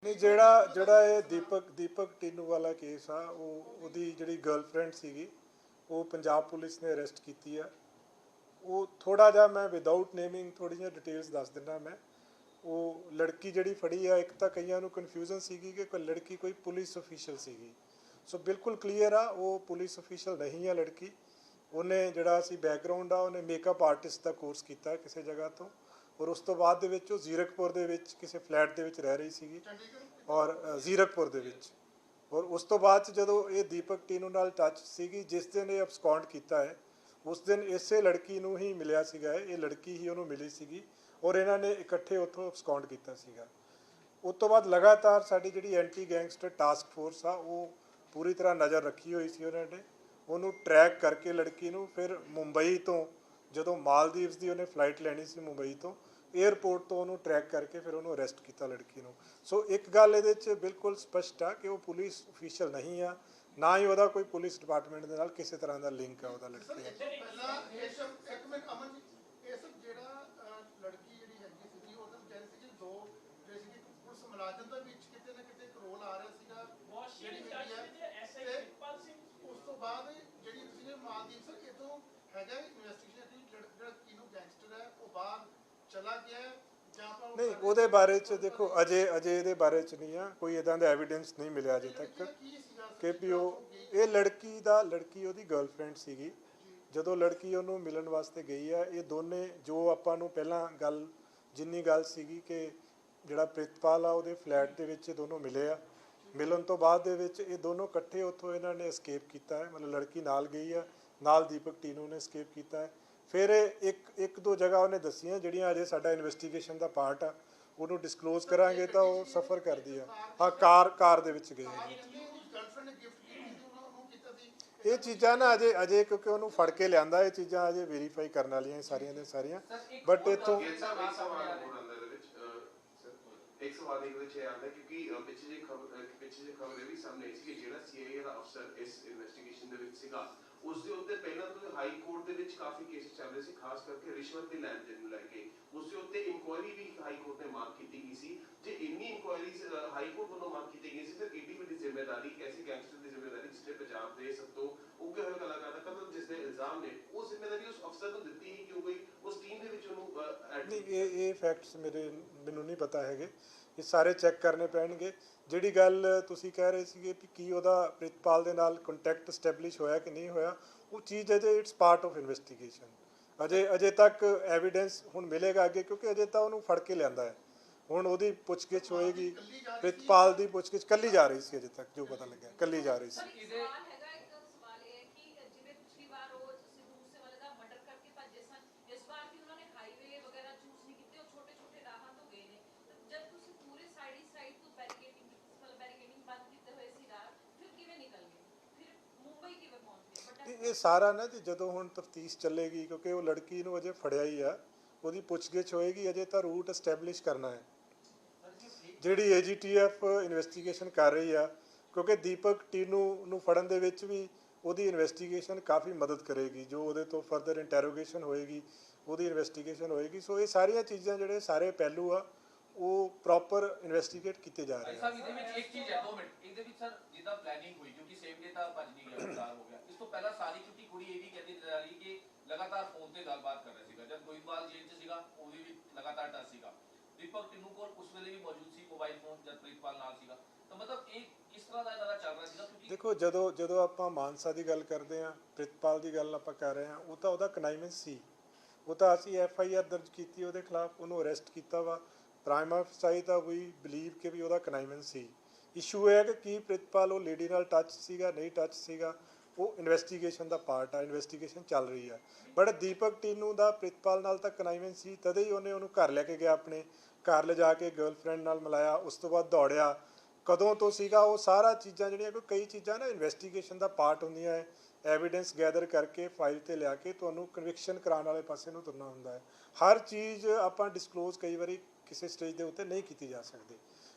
नहीं ਜਿਹੜਾ ਜਿਹੜਾ ਇਹ ਦੀਪਕ ਟੀਨੂ ਵਾਲਾ ਕੇਸ ਆ ਉਹਦੀ ਜਿਹੜੀ ਗਰਲਫ੍ਰੈਂਡ ਸੀਗੀ ਉਹ ਪੰਜਾਬ ਪੁਲਿਸ ਨੇ ਅਰੈਸਟ ਕੀਤੀ ਆ। ਉਹ ਥੋੜਾ ਜਿਹਾ ਮੈਂ ਵਿਦਆਊਟ ਨੇਮਿੰਗ ਥੋੜੀ ਜਿਹੀ ਡਿਟੇਲਸ ਦੱਸ ਦਿੰਦਾ ਮੈਂ। ਉਹ ਲੜਕੀ ਜਿਹੜੀ ਫੜੀ ਆ, ਇੱਕ ਤਾਂ ਕਈਆਂ ਨੂੰ ਕਨਫਿਊਜ਼ਨ ਸੀਗੀ ਕਿ ਕੋਈ ਲੜਕੀ ਕੋਈ ਪੁਲਿਸ ਅਫੀਸ਼ੀਅਲ ਸੀਗੀ। ਸੋ ਬਿਲਕੁਲ ਕਲੀਅਰ ਆ ਉਹ ਪੁਲਿਸ ਅਫੀਸ਼ੀਅਲ ਨਹੀਂ ਆ ਲੜਕੀ। ਉਹਨੇ ਜਿਹੜਾ ਸੀ ਬੈਕਗਰਾਊਂਡ ਆ, ਉਹਨੇ ਮੇਕਅਪ ਆਰਟਿਸਟ ਦਾ ਕੋਰਸ ਕੀਤਾ ਕਿਸੇ ਜਗ੍ਹਾ ਤੋਂ, ਔਰ ਉਸ ਤੋਂ ਬਾਅਦ ਦੇ ਵਿੱਚ ਉਹ ਜ਼ੀਰਕਪੁਰ ਦੇ ਵਿੱਚ ਕਿਸੇ ਫਲੈਟ ਦੇ ਵਿੱਚ ਰਹਿ ਰਹੀ ਸੀਗੀ, ਔਰ ਜ਼ੀਰਕਪੁਰ ਦੇ ਵਿੱਚ। ਔਰ ਉਸ ਤੋਂ ਬਾਅਦ 'ਚ ਜਦੋਂ ਇਹ ਦੀਪਕ ਟੀਨੂ ਨਾਲ ਟੱਚ ਸੀਗੀ, ਜਿਸ ਦਿਨ ਇਹ ਅਬਸਕੌਂਡ ਕੀਤਾ ਹੈ ਉਸ ਦਿਨ ਇਸੇ ਲੜਕੀ ਨੂੰ ਹੀ ਮਿਲਿਆ ਸੀਗਾ। ਇਹ ਲੜਕੀ ਹੀ ਉਹਨੂੰ ਮਿਲੀ ਸੀਗੀ ਔਰ ਇਹਨਾਂ ਨੇ ਇਕੱਠੇ ਉੱਥੋਂ ਅਬਸਕੌਂਡ ਕੀਤਾ ਸੀਗਾ। ਉਸ ਤੋਂ ਬਾਅਦ ਲਗਾਤਾਰ ਸਾਡੀ ਜਿਹੜੀ ਐਂਟੀ ਗੈਂਗਸਟਰ ਟਾਸਕ ਫੋਰਸ ਆ ਉਹ ਪੂਰੀ ਤਰ੍ਹਾਂ ਨਜ਼ਰ ਰੱਖੀ ਹੋਈ ਸੀ। ਉਹਨਾਂ ਨੇ ਉਹਨੂੰ ਟਰੈਕ ਕਰਕੇ ਲੜਕੀ ਨੂੰ ਫਿਰ ਮੁੰਬਈ ਤੋਂ, ਜਦੋਂ ਮਾਲਦੀਵਸ ਦੀ ਉਹਨੇ ਫਲਾਈਟ ਲੈਣੀ ਸੀ ਮੁੰਬਈ ਤੋਂ, ਏਅਰਪੋਰਟ ਤੋਂ ਉਹਨੂੰ ਟਰੈਕ ਕਰਕੇ ਫਿਰ ਉਹਨੂੰ ਅਰੈਸਟ ਕੀਤਾ ਲੜਕੀ ਨੂੰ। ਸੋ ਇੱਕ ਗੱਲ ਇਹਦੇ 'ਚ ਬਿਲਕੁਲ ਸਪਸ਼ਟ ਆ ਕਿ ਉਹ ਪੁਲਿਸ ਅਫੀਸ਼ੀਅਲ ਨਹੀਂ ਆ, ਨਾ ਹੀ ਉਹਦਾ ਕੋਈ ਪੁਲਿਸ ਡਿਪਾਰਟਮੈਂਟ ਦੇ ਨਾਲ ਕਿਸੇ ਤਰ੍ਹਾਂ ਦਾ ਲਿੰਕ ਆ ਉਹਦਾ ਲੜਕੀ ਦਾ। ਲੜਕੀ ਜਿਹੜੀ ਹੈਗੀ ਸੀਗੀ ਉਹ ਤਾਂ ਕਹਿ ਰਹੀ ਸੀ ਕਿ ਦੋ ਜਿਹੜੇ ਸੀਗੇ ਪੁਲਿਸ ਮੁਲਾਜ਼ਮ ਦਾ ਵਿੱਚ ਕਿਤੇ ਨਾ ਕਿਤੇ ਇੱਕ ਰੋਲ ਆ ਰਿਹਾ ਸੀਗਾ ਜਿਹੜੀ ਹੈਗੀ ਹੈ। ਉਸ ਤੋਂ ਬਾਅਦ ਜਿਹੜੀ ਤੁਸੀਂ ਮਾਲਦੀਵ ਸਰ ਇਹ ਤੋਂ ਹੈਗਾ ਇਨਵੈਸਟੀਗੇਸ਼ਨ ਜਿਹੜਾ ਕਿਨੂੰ ਗੈਂਗਸਟਰ ਹੈ ਉਹ ਬਾਹਰ ਚਲਾ ਗਿਆ ਜਾਂ ਆਪਾਂ ਨਹੀਂ, ਉਹਦੇ ਬਾਰੇ 'ਚ ਦੇਖੋ ਅਜੇ ਇਹਦੇ ਬਾਰੇ 'ਚ ਨਹੀਂ ਆ, ਕੋਈ ਇੱਦਾਂ ਦਾ ਐਵੀਡੈਂਸ ਨਹੀਂ ਮਿਲਿਆ ਅਜੇ ਤੱਕ ਕਿ ਵੀ ਇਹ ਲੜਕੀ ਉਹਦੀ ਗਰਲਫ੍ਰੈਂਡ ਸੀਗੀ। ਜਦੋਂ ਲੜਕੀ ਉਹਨੂੰ ਮਿਲਣ ਵਾਸਤੇ ਗਈ ਆ, ਇਹ ਦੋਨੇ ਜੋ ਆਪਾਂ ਨੂੰ ਪਹਿਲਾਂ ਜਿੰਨੀ ਗੱਲ ਸੀਗੀ ਕਿ ਜਿਹੜਾ ਪ੍ਰਿਤਪਾਲ ਆ ਉਹਦੇ ਫਲੈਟ ਦੇ ਵਿੱਚ ਇਹ ਦੋਨੋਂ ਮਿਲੇ ਆ, ਮਿਲਣ ਤੋਂ ਬਾਅਦ ਦੇ ਵਿੱਚ ਇਹ ਦੋਨੋਂ ਇਕੱਠੇ ਉੱਥੋਂ ਇਹਨਾਂ ਨੇ escape ਕੀਤਾ ਹੈ। ਮਤਲਬ ਲੜਕੀ ਨਾਲ ਗਈ ਆ, ਨਾਲ ਦੀਪਕ ਟੀਨੂ ਨੇ escape ਕੀਤਾ ਹੈ। ਫਿਰ ਇੱਕ ਦੋ ਜਗ੍ਹਾ ਉਹਨੇ ਦੱਸੀਆਂ ਜਿਹੜੀਆਂ ਅਜੇ ਸਾਡਾ ਇਨਵੈਸਟੀਗੇਸ਼ਨ ਦਾ ਪਾਰਟ ਆ, ਉਹਨੂੰ ਡਿਸਕਲੋਜ਼ ਕਰਾਂਗੇ ਤਾਂ ਉਹ ਸਫਰ ਕਰਦੀ ਆ। ਹਾਂ, ਕਾਰ ਦੇ ਵਿੱਚ ਗਏ। ਇਹ ਚੀਜ਼ਾਂ ਨਾ ਅਜੇ ਕਿਉਂਕਿ ਉਹਨੂੰ ਫੜ ਕੇ ਲਿਆਂਦਾ, ਇਹ ਚੀਜ਼ਾਂ ਅਜੇ ਵੈਰੀਫਾਈ ਕਰਨ ਵਾਲੀਆਂ ਸਾਰੀਆਂ ਦੇ ਸਾਰੀਆਂ। ਬਟ ਇੱਥੋਂ एक सवाल एक ਵਿੱਚ ਆਉਂਦਾ ਕਿਉਂਕਿ ਪਿੱਛੇ ਜੇ ਖਬਰ ਇਹ ਵੀ ਸਾਹਮਣੇ ਆਈ ਸੀ ਕਿ ਜਿਹੜਾ ਸੀਆਈਏ ਦਾ ਅਫਸਰ ਇਸ ਇਨਵੈਸਟੀਗੇਸ਼ਨ ਦੇ ਵਿੱਚ ਸੀਗਾ, ਉਸ ਦੇ ਉੱਤੇ ਪਹਿਲਾਂ ਤੋਂ ਹਾਈ ਕੋਰਟ ਦੇ ਵਿੱਚ ਕਾਫੀ ਕੇਸ ਚੱਲ ਰਹੇ ਸੀ, ਖਾਸ ਕਰਕੇ ਰਿਸ਼ਵਤ ਦੇ ਲੈਣ ਦੇਣ ਨੂੰ ਲੈ ਕੇ। ਉਸ ਦੇ ਉੱਤੇ ਇਨਕੁਆਇਰੀ ਵੀ ਹਾਈ ਕੋਰਟ ਨੇ ਮਾਰਕ ਕੀਤੀ ਗਈ ਸੀ। ਜੇ ਇੰਨੀ ਇਨਕੁਆਇਰੀਜ਼ ਹਾਈ ਕੋਰਟ ਵੱਲੋਂ ਮਾਰਕ ਕੀਤੀ ਗਈ ਸੀ, ਫਿਰ ਏਡੀ ਵੱਡੀ ਜ਼ਿੰਮੇਵਾਰੀ ਐਸੇ ਗੈਂਗਸਟਰ ਦੀ ਜ਼ਿੰਮੇਵਾਰੀ ਜਿਸਨੇ ਪੰਜਾਬ ਦੇ ਸਭ ਤੋਂ ਉੱਘੇ ਹੋਏ ਕਲਾਕਾਰ ਦਾ ਕਤਲ ਜਿਸ ਦੇ ਇਲਜ਼ਾਮ ਨੇ, ਉਹ ਜ਼ਿੰਮੇਵਾਰੀ ਉਸ ਅਫਸਰ ਨੂੰ ਦਿੱਤੀ ਹੀ ਕਿਉਂ ਗਈ? ਉਸ ਟੀਮ ਦੇ ਵਿੱਚ ਉਹਨੂੰ ਨਹੀਂ, ਇਹ ਫੈਕਟਸ ਮੈਨੂੰ ਨਹੀਂ ਪਤਾ ਹੈਗੇ, ਇਹ ਸਾਰੇ ਚੈੱਕ ਕਰਨੇ ਪੈਣਗੇ। ਜਿਹੜੀ ਗੱਲ ਤੁਸੀਂ ਕਹਿ ਰਹੇ ਸੀਗੇ ਕਿ ਕੀ ਉਹਦਾ ਪ੍ਰਿਤਪਾਲ ਦੇ ਨਾਲ ਕੰਟੈਕਟ ਸਟੈਬਲਿਸ਼ ਹੋਇਆ ਕਿ ਨਹੀਂ ਹੋਇਆ, ਉਹ ਚੀਜ਼ ਅਜੇ ਇਟਸ ਪਾਰਟ ਆਫ ਇਨਵੈਸਟੀਗੇਸ਼ਨ। ਅਜੇ ਤੱਕ ਐਵੀਡੈਂਸ ਹੁਣ ਮਿਲੇਗਾ ਅੱਗੇ, ਕਿਉਂਕਿ ਅਜੇ ਤਾਂ ਉਹਨੂੰ ਫੜ ਕੇ ਲਿਆਂਦਾ ਹੈ। ਹੁਣ ਉਹਦੀ ਪੁੱਛਗਿੱਛ ਹੋਏਗੀ। ਪ੍ਰਿਤਪਾਲ ਦੀ ਪੁੱਛਗਿੱਛ ਕੱਲੀ ਜਾ ਰਹੀ ਸੀ, ਅਜੇ ਤੱਕ ਜੋ ਪਤਾ ਲੱਗਿਆ ਕੱਲੀ ਜਾ ਰਹੀ ਸੀ। ਇਹ ਸਾਰਾ ਨਾ ਜੀ ਜਦੋਂ ਹੁਣ ਤਫਤੀਸ਼ ਚੱਲੇਗੀ, ਕਿਉਂਕਿ ਉਹ ਲੜਕੀ ਨੂੰ ਅਜੇ ਫੜਿਆ ਹੀ ਆ, ਉਹਦੀ ਪੁੱਛਗਿੱਛ ਹੋਏਗੀ। ਅਜੇ ਤਾਂ ਰੂਟ ਐਸਟੈਬਲਿਸ਼ ਕਰਨਾ ਹੈ ਜਿਹੜੀ AGTF ਇਨਵੈਸਟੀਗੇਸ਼ਨ ਕਰ ਰਹੀ ਆ, ਕਿਉਂਕਿ ਦੀਪਕ ਟੀਨੂ ਨੂੰ ਫੜਨ ਦੇ ਵਿੱਚ ਵੀ ਉਹਦੀ ਇਨਵੈਸਟੀਗੇਸ਼ਨ ਕਾਫੀ ਮਦਦ ਕਰੇਗੀ। ਜੋ ਉਹਦੇ ਤੋਂ ਫਰਦਰ ਇੰਟੈਰੋਗੇਸ਼ਨ ਹੋਏਗੀ, ਉਹਦੀ ਇਨਵੈਸਟੀਗੇਸ਼ਨ ਹੋਏਗੀ। ਸੋ ਇਹ ਸਾਰੀਆਂ ਚੀਜ਼ਾਂ ਜਿਹੜੇ ਸਾਰੇ ਪਹਿਲੂ ਆ ਉਹ ਪ੍ਰੋਪਰ ਇਨਵੈਸਟੀਗੇਟ ਕੀਤੇ ਜਾ ਰਹੇ ਆ। ਇਹਦੇ ਵਿੱਚ ਇੱਕ ਚੀਜ਼ ਹੈ, 2 ਮਿੰਟ, ਇਹਦੇ ਵਿੱਚ ਸਰ ਜਿੱਦਾਂ ਪਲੈਨਿੰਗ ਹੋਈ, ਕਿਉਂਕਿ ਸੇਮ ਡੇ ਤਾਂ ਭੱਜ ਨਹੀਂ ਗਿਆ, ਫਰਾਰ ਹੋ ਗਿਆ। ਇਸ ਤੋਂ ਪਹਿਲਾਂ ਸਾਰੀ ਕਿਉਂਕਿ ਕੁੜੀ ਇਹ ਵੀ ਕਹਿੰਦੀ ਨਜ਼ਰ ਆ ਰਹੀ ਕਿ ਲਗਾਤਾਰ ਫੋਨ ਤੇ ਗੱਲਬਾਤ ਕਰ ਰਿਹਾ ਸੀਗਾ। ਜਦ ਗੋਇੰਦਵਾਲ ਜੇਲ੍ਹ 'ਚ ਸੀਗਾ ਉਹਦੀ ਵੀ ਲਗਾਤਾਰ ਟੱਚ ਸੀਗਾ। ਦੀਪਕ ਟੀਨੂ ਕੋਲ ਉਸ ਵੇਲੇ ਵੀ ਮੌਜੂਦ ਸੀ ਮੋਬਾਈਲ ਫੋਨ ਜਦ ਪ੍ਰਿਤਪਾਲ ਨਾਲ ਸੀਗਾ। ਤਾਂ ਮਤਲਬ ਇਹ ਕਿਸ ਤਰ੍ਹਾਂ ਦਾ ਇਹਨਾਂ ਦਾ ਚੱਲ ਰਿਹਾ ਸੀਗਾ? ਦੇਖੋ ਜਦੋਂ ਆਪਾਂ ਮਾਨਸਾ ਦੀ ਗੱਲ ਕਰਦੇ ਹਾਂ, ਪ੍ਰਿਤਪਾਲ ਦੀ ਗੱਲ ਆਪਾਂ ਕਰ ਰਹੇ ਹਾਂ, ਉਹ ਤਾਂ ਉਹਦਾ ਕਨਾਈਮੈਂਸ ਸੀ। ਉਹ ਤਾਂ ਅਸੀਂ FIR ਦਰਜ ਕੀਤੀ ਉਹਦੇ ਖਿਲਾਫ, ਉਹਨੂੰ ਅਰੈਸਟ ਕੀਤਾ ਵਾ। ਪ੍ਰਾਈਮਾ ਫਸਾਈ ਤਾਂ ਵੀ ਬਿਲੀਵ ਕਿ ਵੀ ਉਹਦਾ ਕਨਾਈਮੈਂਸ ਸੀ। ਇਸ਼ੂ ਇਹ ਹੈ ਕਿ ਕੀ ਪ੍ਰਿਤਪਾਲ ਉਹ ਲੇਡੀ ਨਾਲ ਟੱਚ ਸੀਗਾ, ਨਹੀਂ ਟੱਚ ਸੀਗਾ, ਉਹ ਇਨਵੈਸਟੀਗੇਸ਼ਨ ਦਾ ਪਾਰਟ ਆ। ਇਨਵੈਸਟੀਗੇਸ਼ਨ ਚੱਲ ਰਹੀ ਆ। ਬਟ ਦੀਪਕ ਟੀਨੂ ਦਾ ਪ੍ਰਿਤਪਾਲ ਨਾਲ ਤਾਂ ਕਨਾਈਮੈਂਸ ਸੀ, ਤਦੇ ਹੀ ਉਹਨੂੰ ਘਰ ਲੈ ਕੇ ਗਿਆ, ਆਪਣੇ ਘਰ ਲਿਜਾ ਕੇ ਗਰਲਫ੍ਰੈਂਡ ਨਾਲ ਮਿਲਾਇਆ, ਉਸ ਤੋਂ ਬਾਅਦ ਦੌੜਿਆ। ਕਦੋਂ ਤੋਂ ਸੀਗਾ ਉਹ ਸਾਰਾ ਚੀਜ਼ਾਂ ਜਿਹੜੀਆਂ, ਕੋਈ ਕਈ ਚੀਜ਼ਾਂ ਨਾ ਇਨਵੈਸਟੀਗੇਸ਼ਨ ਦਾ ਪਾਰਟ ਹੁੰਦੀਆਂ ਹੈ। ਐਵੀਡੈਂਸ ਗੈਦਰ ਕਰਕੇ ਫਾਈਲ 'ਤੇ ਲਿਆ ਕੇ ਤੁਹਾਨੂੰ ਕਨਵਿਕਸ਼ਨ ਕਰਾਉਣ ਵਾਲੇ ਪਾਸੇ ਨੂੰ ਤੁਰਨਾ ਹੁੰਦਾ ਹੈ। ਹਰ ਚੀਜ਼ ਆਪਾਂ ਡਿਸਕਲੋਜ਼ ਕਈ ਵਾਰੀ ਕਿਸੇ ਸਟੇਜ ਦੇ ਉੱਤੇ ਨਹੀਂ ਕੀਤੀ ਜਾ ਸਕਦੀ,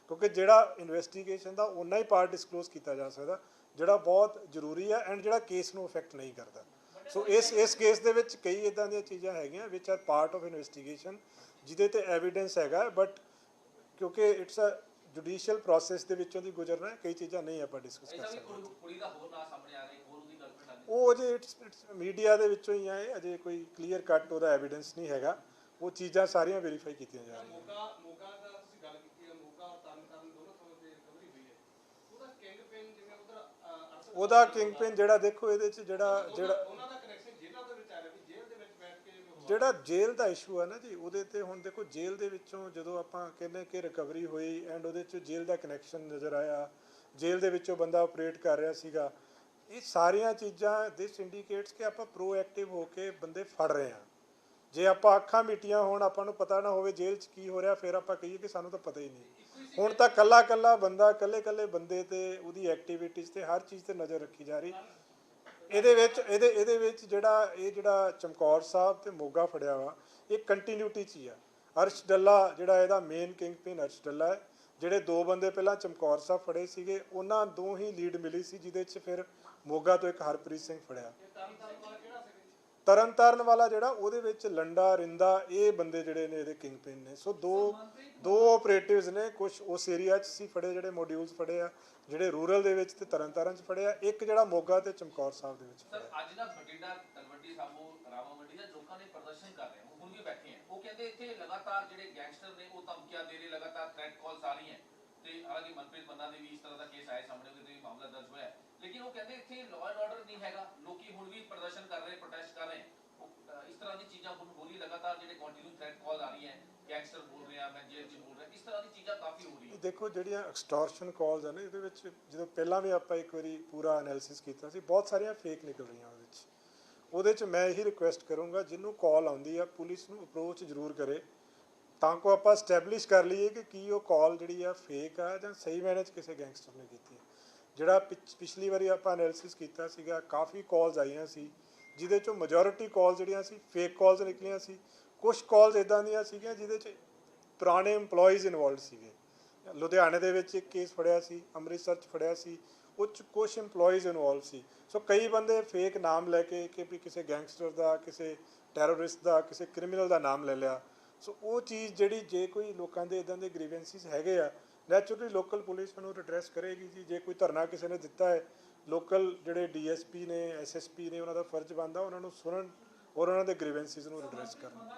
ਕਿਉਂਕਿ ਜਿਹੜਾ ਇਨਵੈਸਟੀਗੇਸ਼ਨ ਦਾ ਓਨਾ ਹੀ ਪਾਰਟ ਡਿਸਕਲੋਜ਼ ਕੀਤਾ ਜਾ ਸਕਦਾ ਜਿਹੜਾ ਬਹੁਤ ਜ਼ਰੂਰੀ ਹੈ ਐਂਡ ਜਿਹੜਾ ਕੇਸ ਨੂੰ ਅਫੈਕਟ ਨਹੀਂ ਕਰਦਾ। ਸੋ ਇਸ ਕੇਸ ਦੇ ਵਿੱਚ ਕਈ ਇੱਦਾਂ ਦੀਆਂ ਚੀਜ਼ਾਂ ਹੈਗੀਆਂ ਵਿਚ ਆਰ ਪਾਰਟ ਆਫ ਇਨਵੈਸਟੀਗੇਸ਼ਨ ਜਿਹਦੇ 'ਤੇ ਐਵੀਡੈਂਸ ਹੈਗਾ, ਬਟ ਕਿਉਂਕਿ ਇਟਸ ਅ ਜੁਡੀਸ਼ੀਅਲ ਪ੍ਰੋਸੈਸ ਦੇ ਵਿੱਚੋਂ ਦੀ ਗੁਜ਼ਰਨਾ ਹੈ, ਕਈ ਚੀਜ਼ਾਂ ਨਹੀਂ ਆਪਾਂ ਡਿਸਕਸ ਕਰ ਐਸਾ ਵੀ ਸਕਦੇ। ਕੁੜੀ ਦਾ ਹੋਰ ਨਾਂ ਸਾਹਮਣੇ ਆ ਗਿਆ, ਇੱਕ ਹੋਰ ਉਹਦੀ ਗਰਲਫ੍ਰੈਂਡ ਆ ਗਈ। ਉਹ ਅਜੇ ਇਟਸ ਮੀਡੀਆ ਦੇ ਵਿੱਚੋਂ ਹੀ ਆਏ, ਅਜੇ ਕੋਈ ਕਲੀਅਰ ਕੱਟ ਉਹਦਾ ਐਵੀਡੈਂਸ ਨਹੀਂ ਹੈਗਾ, ਉਹ ਚੀਜ਼ਾਂ ਸਾਰੀਆਂ ਵੈਰੀਫਾਈ ਕੀਤੀਆਂ ਜਾ ਰਹੀਆਂ। ਮੋਗਾ ਦਾ ਤੁਸੀਂ ਗੱਲ ਕੀਤੀ ਹੈ, ਮੋਗਾ ਔਰ ਤਰਨਤਾਰਨ ਦੋਨੋਂ ਥਾਵਾਂ ਤੇ ਰਿਕਵਰੀ ਹੋਈ ਹੈ, ਉਹਦਾ ਕਿੰਗ ਪਿਨ ਜਿਵੇਂ ਉਧਰ ਉਹਦਾ ਕਿੰਗ ਪਿਨ ਜਿਹੜਾ ਦੇਖੋ ਇਹਦੇ ਚ ਜਿਹੜਾ ਉਹਨਾਂ ਦਾ ਕਨੈਕਸ਼ਨ ਜੇਲ੍ਹਾਂ ਦੇ ਵਿੱਚ ਆ ਰਿਹਾ ਵੀ ਜੇਲ੍ਹ ਦੇ ਵਿੱਚ ਬੈਠ ਕੇ ਜਿਹੜਾ ਜੇਲ੍ਹ ਦਾ ਇਸ਼ੂ ਹੈ ਨਾ ਜੀ, ਉਹਦੇ ਤੇ ਹੁਣ ਦੇਖੋ ਜੇਲ੍ਹ ਦੇ ਵਿੱਚੋਂ ਜਦੋਂ ਆਪਾਂ ਕਹਿੰਦੇ ਕਿ ਰਿਕਵਰੀ ਹੋਈ ਐਂਡ ਉਹਦੇ 'ਚ ਜੇਲ੍ਹ ਦਾ ਕਨੈਕਸ਼ਨ ਨਜ਼ਰ ਆਇਆ, ਜੇਲ੍ਹ ਦੇ ਵਿੱਚੋਂ ਬੰਦਾ ਆਪਰੇਟ ਕਰ ਰਿਹਾ ਸੀਗਾ, ਇਹ ਸਾਰੀਆਂ ਚੀਜ਼ਾਂ ਦਿਸ ਇੰਡੀਕੇਟਸ ਕਿ ਆਪਾਂ ਪ੍ਰੋਐਕਟਿਵ ਹੋ ਕੇ ਬੰਦੇ ਫੜ ਰਹੇ ਹਾਂ। ਜੇ ਆਪਾਂ ਅੱਖਾਂ ਮੀਟੀਆਂ ਹੋਣ, ਆਪਾਂ ਨੂੰ ਪਤਾ ਨਾ ਹੋਵੇ ਜੇਲ੍ਹ 'ਚ ਕੀ ਹੋ ਰਿਹਾ, ਫਿਰ ਆਪਾਂ ਕਹੀਏ ਕਿ ਸਾਨੂੰ ਤਾਂ ਪਤਾ ਹੀ ਨਹੀਂ। ਹੁਣ ਤਾਂ ਕੱਲਾ ਬੰਦਾ ਕੱਲੇ ਬੰਦੇ ਤੇ ਉਹਦੀ ਐਕਟੀਵਿਟੀਜ਼ ਤੇ ਹਰ ਚੀਜ਼ ਤੇ ਨਜ਼ਰ ਰੱਖੀ ਜਾ ਰਹੀ। ਇਹਦੇ ਵਿੱਚ ਜਿਹੜਾ ਚਮਕੌਰ ਸਾਹਿਬ ਤੇ ਮੋਗਾ ਫੜਿਆ ਵਾ, ਇਹ ਕੰਟੀਨਿਊਟੀ 'ਚ ਹੀ ਆ। ਅਰਸ਼ ਡੱਲਾ ਜਿਹੜਾ ਇਹਦਾ main king pin Arsh Dalla ਹੈ। ਜਿਹੜੇ ਦੋ ਬੰਦੇ ਪਹਿਲਾਂ ਚਮਕੌਰ ਸਾਹਿਬ ਫੜੇ ਸੀਗੇ, ਉਹਨਾਂ ਤੋਂ ਹੀ ਲੀਡ ਮਿਲੀ ਸੀ, ਜਿਹਦੇ 'ਚ ਫਿਰ ਮੋਗਾ ਤੋਂ ਇੱਕ ਹਰਪ੍ਰੀਤ ਸਿੰਘ ਫੜਿਆ। ਤਰਨਤਾਰਨ ਵਾਲਾ ਜਿਹੜਾ ਉਹਦੇ ਵਿੱਚ ਲੰਡਾ ਰਿੰਦਾ ਇਹ ਬੰਦੇ ਜਿਹੜੇ ਨੇ ਇਹਦੇ ਕਿੰਗ ਪਿਨ ਨੇ। ਸੋ ਦੋ ਆਪਰੇਟਿਵਸ ਨੇ, ਕੁਝ ਉਸ ਏਰੀਆ 'ਚ ਸੀ ਫੜੇ, ਜਿਹੜੇ ਮੋਡਿਊਲਸ ਫੜੇ ਆ, ਜਿਹੜੇ ਰੂਰਲ ਦੇ ਵਿੱਚ ਤੇ ਤਰਨਤਾਰਨ 'ਚ ਫੜੇ ਆ, ਇੱਕ ਜਿਹੜਾ ਮੋਗਾ ਤੇ ਚਮਕੌਰ ਸਾਹਿਬ ਦੇ ਵਿੱਚ ਸਰ ਫੜਿਆ। ਅੱਜ ਦਾ ਬਠਿੰਡਾ ਤਲਵੰਡੀ ਸਾਬੋ ਰਾਮਾਮੰਡੀ ਦੇ ਲੋਕਾਂ ਨੇ ਪ੍ਰਦਰਸ਼ਨ ਕਰ ਰਹੇ ਹੁਣ ਵੀ ਬੈਠੇ ਹੈ, ਉਹ ਕਹਿੰਦੇ ਇੱਥੇ ਲਗਾਤਾਰ ਜਿਹੜੇ ਗੈਂਗਸਟਰ ਨੇ ਉਹ ਧਮਕੀਆਂ ਦੇ ਰਹੇ, ਲਗਾਤਾਰ ਥ੍ਰੈਟ ਕਾਲਸ ਆ ਰਹੀਆਂ ਤੇ ਹਾਲਾਂਕਿ ਮਨਪ੍ਰੀਤ ਬੰਨਾ ਦੇ ਵੀ ਇਸ ਤਰ੍ਹਾਂ ਦਾ ਕੇਸ ਆਇਆ ਸਾਹਮਣੇ, ਉਹਦੇ ਤੇ ਵੀ ਮਾਮਲਾ ਦਰਜ ਹੋਇਆ, ਲੇਕਿਨ ਉਹ ਕਹਿੰਦੇ ਇੱਥੇ ਲਾਅ ਐਂਡ ਆਰਡਰ ਨਹੀਂ ਹੈਗਾ, ਲੋਕੀ ਹੁਣ ਵੀ ਪ੍ਰਦਰਸ਼ਨ ਕਰ ਰਹੇ, ਪ੍ਰੋਟੈਸਟ ਕਰ ਰਹੇ। ਇਸ ਤਰ੍ਹਾਂ ਦੀ ਚੀਜ਼ਾਂ ਹੁਣ ਹੋ ਰਹੀ, ਲਗਾਤਾਰ ਜਿਹੜੇ ਕੰਟੀਨਿਊ ਥ੍ਰੈਟ ਕਾਲ ਆ ਰਹੀਆਂ, ਗੈਂਗਸਟਰ ਬੋਲ ਰਹੇ ਆ, ਮੈਂ ਜੇਲ੍ਹ 'ਚ ਬੋਲ ਰਿਹਾ, ਇਸ ਤਰ੍ਹਾਂ ਦੀ ਚੀਜ਼ਾਂ ਕਾਫੀ ਹੋ ਰਹੀਆਂ। ਦੇਖੋ ਜਿਹੜੀਆਂ ਐਕਸਟੋਰਸ਼ਨ ਕਾਲਸ ਆ ਨੇ, ਇਹਦੇ ਵਿੱਚ ਜਦੋਂ ਪਹਿਲਾਂ ਵੀ ਆਪਾਂ ਇੱਕ ਵਾਰੀ ਪੂਰਾ ਐਨਾਲਿਸਿਸ ਕੀਤਾ ਸੀ, ਬਹੁਤ ਸਾਰੀਆਂ ਫੇਕ ਨਿਕਲ ਰਹੀਆਂ ਉਹਦੇ 'ਚ ਮੈਂ ਇਹੀ ਰਿਕੁਐਸਟ ਕਰੂੰਗਾ, ਜਿਹਨੂੰ ਕਾਲ ਆਉਂਦੀ ਆ ਪੁਲਿਸ ਨੂੰ ਅਪਰੋਚ ਜ਼ਰੂਰ ਕਰੇ, ਤਾਂ ਕਿ ਆਪਾਂ ਸਟੈਬਲਿਸ਼ ਕਰ ਲਈਏ ਕਿ ਕੀ ਉਹ ਕਾਲ ਜਿਹੜੀ ਆ ਫੇਕ ਆ ਜਾਂ ਸਹੀ ਮੈਨੇ 'ਚ ਕਿਸੇ ਗੈਂਗਸਟਰ ਨੇ ਕੀਤੀ ਹੈ। ਜਿਹੜਾ ਪਿਛਲੀ ਵਾਰੀ ਆਪਾਂ ਐਨਾਲਿਸਿਸ ਕੀਤਾ ਸੀਗਾ, ਕਾਫੀ ਕਾਲਸ ਆਈਆਂ ਸੀ, ਜਿਹਦੇ 'ਚੋਂ ਮੈਜੋਰਿਟੀ ਕਾਲਸ ਜਿਹੜੀਆਂ ਸੀ ਫੇਕ ਕਾਲਸ ਨਿਕਲੀਆਂ ਸੀ। ਕੁਝ ਕਾਲਸ ਇੱਦਾਂ ਦੀਆਂ ਸੀਗੀਆਂ ਜਿਹਦੇ 'ਚ ਪੁਰਾਣੇ EMPLOYEES ਇਨਵੋਲਵ ਸੀਗੇ। ਲੁਧਿਆਣੇ ਦੇ ਵਿੱਚ ਇੱਕ ਕੇਸ ਫੜਿਆ ਸੀ, ਅੰਮ੍ਰਿਤਸਰ 'ਚ ਫੜਿਆ ਸੀ, ਉਹ 'ਚ ਕੁਝ EMPLOYEES ਇਨਵੋਲਵ ਸੀ। ਸੋ ਕਈ ਬੰਦੇ ਫੇਕ ਨਾਮ ਲੈ ਕੇ ਕਿ ਵੀ ਕਿਸੇ ਗੈਂਗਸਟਰ ਦਾ, ਕਿਸੇ ਟੈਰਰਿਸਟ ਦਾ, ਕਿਸੇ ਕ੍ਰਿਮੀਨਲ ਦਾ ਨਾਮ ਲੈ ਲਿਆ। ਸੋ ਉਹ ਚੀਜ਼ ਜਿਹੜੀ, ਜੇ ਕੋਈ ਲੋਕਾਂ ਦੇ ਇੱਦਾਂ ਦੇ ਗ੍ਰੀਵੈਂਸਿਸ ਹੈਗੇ ਆ, ਨੈਚੁਰਲੀ ਲੋਕਲ ਪੁਲਿਸ ਨੂੰ ਰਿਡਰੈਸ ਕਰੇਗੀ ਜੀ। ਜੇ ਕੋਈ ਧਰਨਾ ਕਿਸੇ ਨੇ ਦਿੱਤਾ ਹੈ, ਲੋਕਲ ਜਿਹੜੇ DSP ਨੇ, SSP ਨੇ, ਉਹਨਾਂ ਦਾ ਫਰਜ਼ ਬਣਦਾ ਉਹਨਾਂ ਨੂੰ ਸੁਣਨ ਔਰ ਉਹਨਾਂ ਦੇ ਗ੍ਰੀਵੈਂਸਿਸ ਨੂੰ ਰਿਡਰੈਸ ਕਰਨ।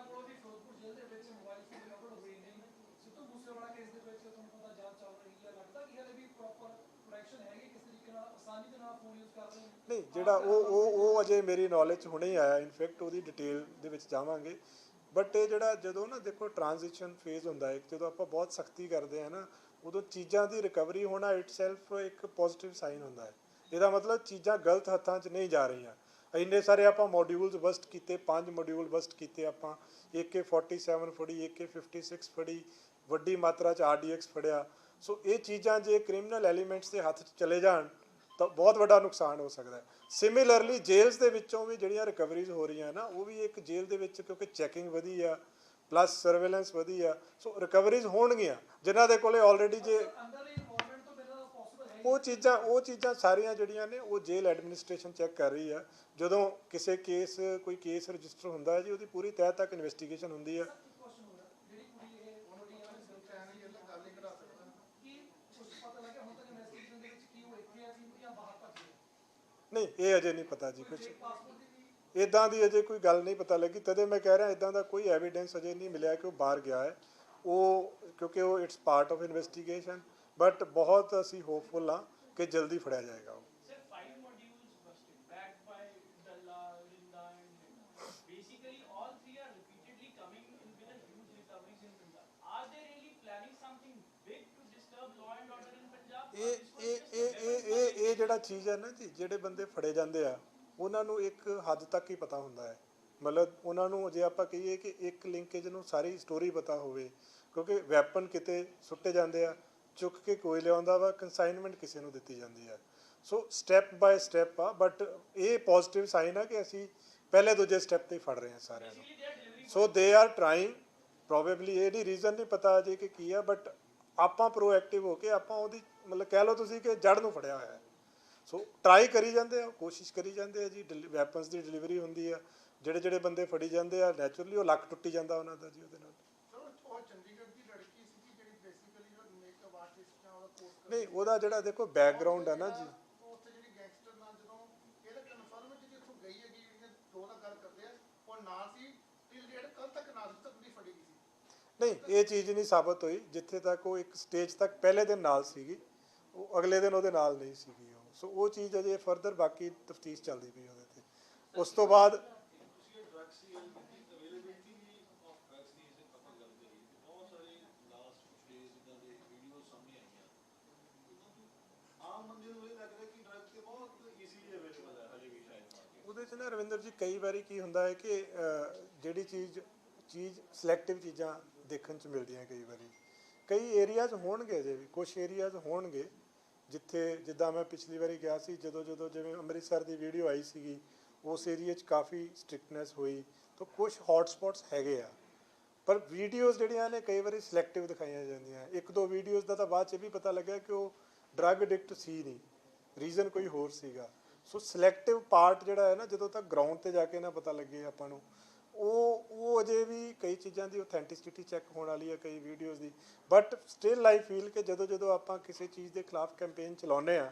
ਨਹੀਂ, ਜਿਹੜਾ ਉਹ ਅਜੇ ਮੇਰੀ ਨੌਲੇਜ 'ਚ ਹੁਣੇ ਹੀ ਆਇਆ, ਇਨਫੈਕਟ ਉਹਦੀ ਡਿਟੇਲ ਦੇ ਵਿੱਚ ਜਾਵਾਂਗੇ। ਬਟ ਇਹ ਜਿਹੜਾ ਜਦੋਂ ਨਾ ਦੇਖੋ ਟ੍ਰਾਂਜੀਸ਼ਨ ਫੇਜ਼ ਹੁੰਦਾ ਹੈ, ਜਦੋਂ ਆਪਾਂ ਬਹੁਤ ਸਖਤੀ ਕਰਦੇ ਹਾਂ ਨਾ, ਉਦੋਂ ਚੀਜ਼ਾਂ ਦੀ ਰਿਕਵਰੀ ਹੋਣਾ ਇਟਸੈਲਫ ਇੱਕ ਪੋਜ਼ਿਟਿਵ ਸਾਈਨ ਹੁੰਦਾ ਹੈ। ਇਹਦਾ ਮਤਲਬ ਚੀਜ਼ਾਂ ਗਲਤ ਹੱਥਾਂ 'ਚ ਨਹੀਂ ਜਾ ਰਹੀਆਂ। ਇੰਨੇ ਸਾਰੇ ਆਪਾਂ ਮੋਡਿਊਲਸ ਬਸਟ ਕੀਤੇ, 5 ਮੋਡਿਊਲ ਬਸਟ ਕੀਤੇ ਆਪਾਂ, AK-47 ਫੜੀ, AK-56 ਫੜੀ, ਵੱਡੀ ਮਾਤਰਾ 'ਚ RDX ਫੜਿਆ। ਸੋ ਇਹ ਚੀਜ਼ਾਂ ਜੇ ਕ੍ਰਿਮੀਨਲ ਐਲੀਮੈਂਟਸ ਦੇ ਹੱਥ 'ਚ ਚਲੇ ਜਾਣ ਤਾਂ ਬਹੁਤ ਵੱਡਾ ਨੁਕਸਾਨ ਹੋ ਸਕਦਾ ਹੈ। ਸਿਮਿਲਰਲੀ ਜੇਲ੍ਸ ਦੇ ਵਿੱਚੋਂ ਵੀ ਜਿਹੜੀਆਂ ਰਿਕਵਰੀਜ਼ ਹੋ ਰਹੀਆਂ ਨਾ, ਉਹ ਵੀ ਇੱਕ ਜੇਲ੍ਹ ਦੇ ਵਿੱਚ ਕਿਉਂਕਿ ਚੈਕਿੰਗ ਵਧੀ ਆ, ਪਲੱਸ ਸਰਵੇਲੈਂਸ ਵਧੀ ਆ, ਸੋ ਰਿਕਵਰੀਜ਼ ਹੋਣਗੀਆਂ ਜਿਨ੍ਹਾਂ ਦੇ ਕੋਲੇ ਆਲਰੇਡੀ ਜੇ ਉਹ ਚੀਜ਼ਾਂ ਸਾਰੀਆਂ ਜਿਹੜੀਆਂ ਨੇ ਉਹ ਜੇਲ੍ਹ ਐਡਮਿਨਿਸਟ੍ਰੇਸ਼ਨ ਚੈੱਕ ਕਰ ਰਹੀ ਆ। ਜਦੋਂ ਕਿਸੇ ਕੋਈ ਕੇਸ ਰਜਿਸਟਰ ਹੁੰਦਾ ਹੈ ਜੀ, ਉਹਦੀ ਪੂਰੀ ਤਹਿ ਤੱਕ ਇਨਵੈਸਟੀਗੇਸ਼ਨ ਹੁੰਦੀ ਆ। ਨਹੀਂ, ਇਹ ਅਜੇ ਨਹੀਂ ਪਤਾ ਜੀ, ਕੁਝ ਇੱਦਾਂ ਦੀ ਅਜੇ ਕੋਈ ਗੱਲ ਨਹੀਂ ਪਤਾ ਲੱਗੀ। ਤਦੇ ਮੈਂ ਕਹਿ ਰਿਹਾ ਇੱਦਾਂ ਦਾ ਕੋਈ ਐਵੀਡੈਂਸ ਅਜੇ ਨਹੀਂ ਮਿਲਿਆ ਕਿ ਉਹ ਬਾਹਰ ਗਿਆ ਹੈ, ਕਿਉਂਕਿ ਉਹ it's part of investigation. But ਬਹੁਤ ਅਸੀਂ ਹੋਪਫੁਲ ਹਾਂ ਕਿ ਜਲਦੀ ਫੜਿਆ ਜਾਏਗਾ ਉਹ। ਇਹ ਜਿਹੜਾ ਚੀਜ਼ ਹੈ ਨਾ ਜੀ, ਜਿਹੜੇ ਬੰਦੇ ਫੜੇ ਜਾਂਦੇ ਆ ਉਹਨਾਂ ਨੂੰ ਇੱਕ ਹੱਦ ਤੱਕ ਹੀ ਪਤਾ ਹੁੰਦਾ ਹੈ। ਮਤਲਬ ਉਹਨਾਂ ਨੂੰ ਜੇ ਆਪਾਂ ਕਹੀਏ ਕਿ ਇੱਕ ਲਿੰਕੇਜ ਨੂੰ ਸਾਰੀ ਸਟੋਰੀ ਪਤਾ ਹੋਵੇ, ਕਿਉਂਕਿ ਵੈਪਨ ਕਿਤੇ ਸੁੱਟੇ ਜਾਂਦੇ ਆ, ਚੁੱਕ ਕੇ ਕੋਈ ਲਿਆਉਂਦਾ ਵਾ, ਕੰਸਾਈਨਮੈਂਟ ਕਿਸੇ ਨੂੰ ਦਿੱਤੀ ਜਾਂਦੀ ਆ। ਸੋ ਸਟੈਪ ਬਾਏ ਸਟੈਪ ਆ, ਬਟ ਇਹ ਪੋਜ਼ਿਟਿਵ ਸਾਈਨ ਆ ਕਿ ਅਸੀਂ ਪਹਿਲੇ ਦੂਜੇ ਸਟੈਪ ਤੇ ਹੀ ਫੜ ਰਹੇ ਹਾਂ ਸਾਰਿਆਂ ਨੂੰ। ਸੋ ਦੇ ਆਰ ਟਰਾਈਂਗ, ਪ੍ਰੋਬੇਬਲੀ ਇਹ ਨਹੀਂ ਰੀਜ਼ਨ ਨਹੀਂ ਪਤਾ ਅਜੇ ਕਿ ਕੀ ਆ, ਬਟ ਆਪਾਂ ਪ੍ਰੋਐਕਟਿਵ ਹੋ ਕੇ ਆਪਾਂ ਉਹਦੀ ਮਤਲਬ ਕਹਿ ਲਓ ਤੁਸੀਂ ਕਿ ਜੜ ਨੂੰ ਫੜਿਆ ਹੋਇਆ ਹੈ। ਸੋ ਟਰਾਈ ਕਰੀ ਜਾਂਦੇ ਆ, ਕੋਸ਼ਿਸ਼ ਕਰੀ ਜਾਂਦੇ ਆ ਜੀ, ਵੈਪਨਸ ਦੀ ਡਿਲੀਵਰੀ ਹੁੰਦੀ ਆ, ਜਿਹੜੇ ਬੰਦੇ ਫੜੀ ਜਾਂਦੇ ਆ ਨੈਚੁਰਲੀ ਉਹ ਲੱਕ ਟੁੱਟੀ ਜਾਂਦਾ ਉਹਨਾਂ ਦਾ ਜੀ ਉਹਦੇ ਨਾਲ। ਉਹ ਚੰਡੀਗੜ੍ਹ ਦੀ ਲੜਕੀ ਸੀ ਜਿਹੜੀ ਬੇਸਿਕਲੀ ਮੇਕਅਪ ਆਰਟਿਸਟ ਨਹੀਂ ਉਹਦਾ ਜਿਹੜਾ ਦੇਖੋ ਬੈਕਗ੍ਰਾਉਂਡ ਹੈ ਨਾ ਜੀ, ਉੱਥੇ ਜਿਹੜੀ ਗੈਂਗਸਟਰ ਨਾਲ ਜਦੋਂ ਇਹਦਾ ਕਨਫਰਮ ਹੈ ਕਿ ਇੱਥੋਂ ਗਈ ਹੈਗੀ ਜਿਹੜੀਆਂ ਦੋ ਨਾਲ ਗੱਲ ਕਰਦੇ ਆ ਉਹ ਨਾਲ ਸੀ ਟਿਲ ਡੇਟ ਕੱਲ ਤੱਕ ਨਾਲ ਸੀ, ਤੱਕ ਨਹੀਂ ਫੜੀ ਗਈ ਸੀ। ਨਹੀਂ ਇਹ ਚੀਜ਼ ਨਹੀਂ ਸਾਬਤ ਹੋਈ। ਜਿੱਥੇ ਤੱਕ ਉਹ ਇੱਕ ਸਟੇਜ ਤੱਕ ਪਹਿਲੇ ਦਿਨ ਨਾਲ ਸੀਗੀ, ਉਹ ਅਗਲੇ ਦਿਨ ਉਹਦੇ ਨਾਲ ਨਹੀਂ ਸੀਗੀ ਉਹ। ਸੋ ਉਹ ਚੀਜ਼ ਅਜੇ ਫਰਦਰ ਬਾਕੀ ਤਫਤੀਸ਼ ਚੱਲਦੀ ਪਈ ਉਹਦੇ ਤੇ। ਉਸ ਤੋਂ ਬਾਅਦ ਤੁਸੀਂ ਇਹ ਡਰੱਗਸ ਦੀ ਗੱਲ ਕੀਤੀ, ਅਵੇਲੇਬਿਲਟੀ ਆਫ ਡਰੱਗਸ ਦੀ ਜੇ ਆਪਾਂ ਗੱਲ ਕਰੀਏ ਤੇ ਬਹੁਤ ਸਾਰੇ ਲਾਸਟ ਕੁਝ ਡੇਜ਼ ਇਦਾਂ ਦੇ ਵੀਡੀਓ ਸਾਹਮਣੇ ਆਈਆਂ, ਆਮ ਬੰਦੇ ਨੂੰ ਇਹ ਲੱਗਦਾ ਕਿ ਡਰੱਗ ਤੇ ਬਹੁਤ ਈਜ਼ੀਲੀ ਅਵੇਲੇਬਲ ਹੈ ਹਜੇ ਵੀ ਸ਼ਾਇਦ ਮਾਰਕੀਟ। ਉਹਦੇ 'ਚ ਨਾ ਰਵਿੰਦਰ ਜੀ ਕਈ ਵਾਰੀ ਕੀ ਹੁੰਦਾ ਹੈ ਕਿ ਜਿਹੜੀ ਚੀਜ਼ ਸਿਲੈਕਟਿਵ ਚੀਜ਼ਾਂ ਦੇਖਣ 'ਚ ਮਿਲਦੀਆਂ ਕਈ ਏਰੀਆਜ਼ ਹੋਣਗੇ, ਅਜੇ ਵੀ ਕੁਝ ਏਰੀਆਜ਼ ਹੋਣਗੇ ਜਿੱਥੇ ਜਿੱਦਾਂ ਮੈਂ ਪਿਛਲੀ ਵਾਰੀ ਗਿਆ ਸੀ, ਜਦੋਂ ਜਿਵੇਂ ਅੰਮ੍ਰਿਤਸਰ ਦੀ ਵੀਡੀਓ ਆਈ ਸੀਗੀ ਉਸ ਏਰੀਆ 'ਚ ਕਾਫੀ ਸਟ੍ਰਿਕਟਨੈਸ ਹੋਈ, ਤਾਂ ਕੁਝ ਹੌਟ ਸਪੌਟਸ ਹੈਗੇ ਆ। ਪਰ ਵੀਡੀਓਜ਼ ਜਿਹੜੀਆਂ ਨੇ ਕਈ ਵਾਰੀ ਸਿਲੈਕਟਿਵ ਦਿਖਾਈਆਂ ਜਾਂਦੀਆਂ। ਇੱਕ ਦੋ ਵੀਡੀਓਜ਼ ਦਾ ਤਾਂ ਬਾਅਦ 'ਚ ਇਹ ਵੀ ਪਤਾ ਲੱਗਿਆ ਕਿ ਉਹ ਡਰੱਗ ਐਡਿਕਟ ਸੀ ਨਹੀਂ, ਰੀਜ਼ਨ ਕੋਈ ਹੋਰ ਸੀਗਾ। ਸੋ ਸਿਲੈਕਟਿਵ ਪਾਰਟ ਜਿਹੜਾ ਹੈ ਨਾ, ਜਦੋਂ ਤੱਕ ਗਰਾਊਂਡ ਤੇ ਜਾ ਕੇ ਨਾ ਪਤਾ ਲੱਗੇ ਆਪਾਂ ਨੂੰ, ਉਹ ਅਜੇ ਵੀ ਕਈ ਚੀਜ਼ਾਂ ਦੀ ਆਥੈਂਟਿਸਿਟੀ ਚੈੱਕ ਹੋਣ ਵਾਲੀ ਹੈ, ਕਈ videos the. But still I feel ਕਿ ਜਦੋਂ ਆਪਾਂ ਕਿਸੇ ਚੀਜ਼ ਦੇ ਖਿਲਾਫ ਕੈਂਪੇਨ ਚਲਾਉਂਦੇ ਆ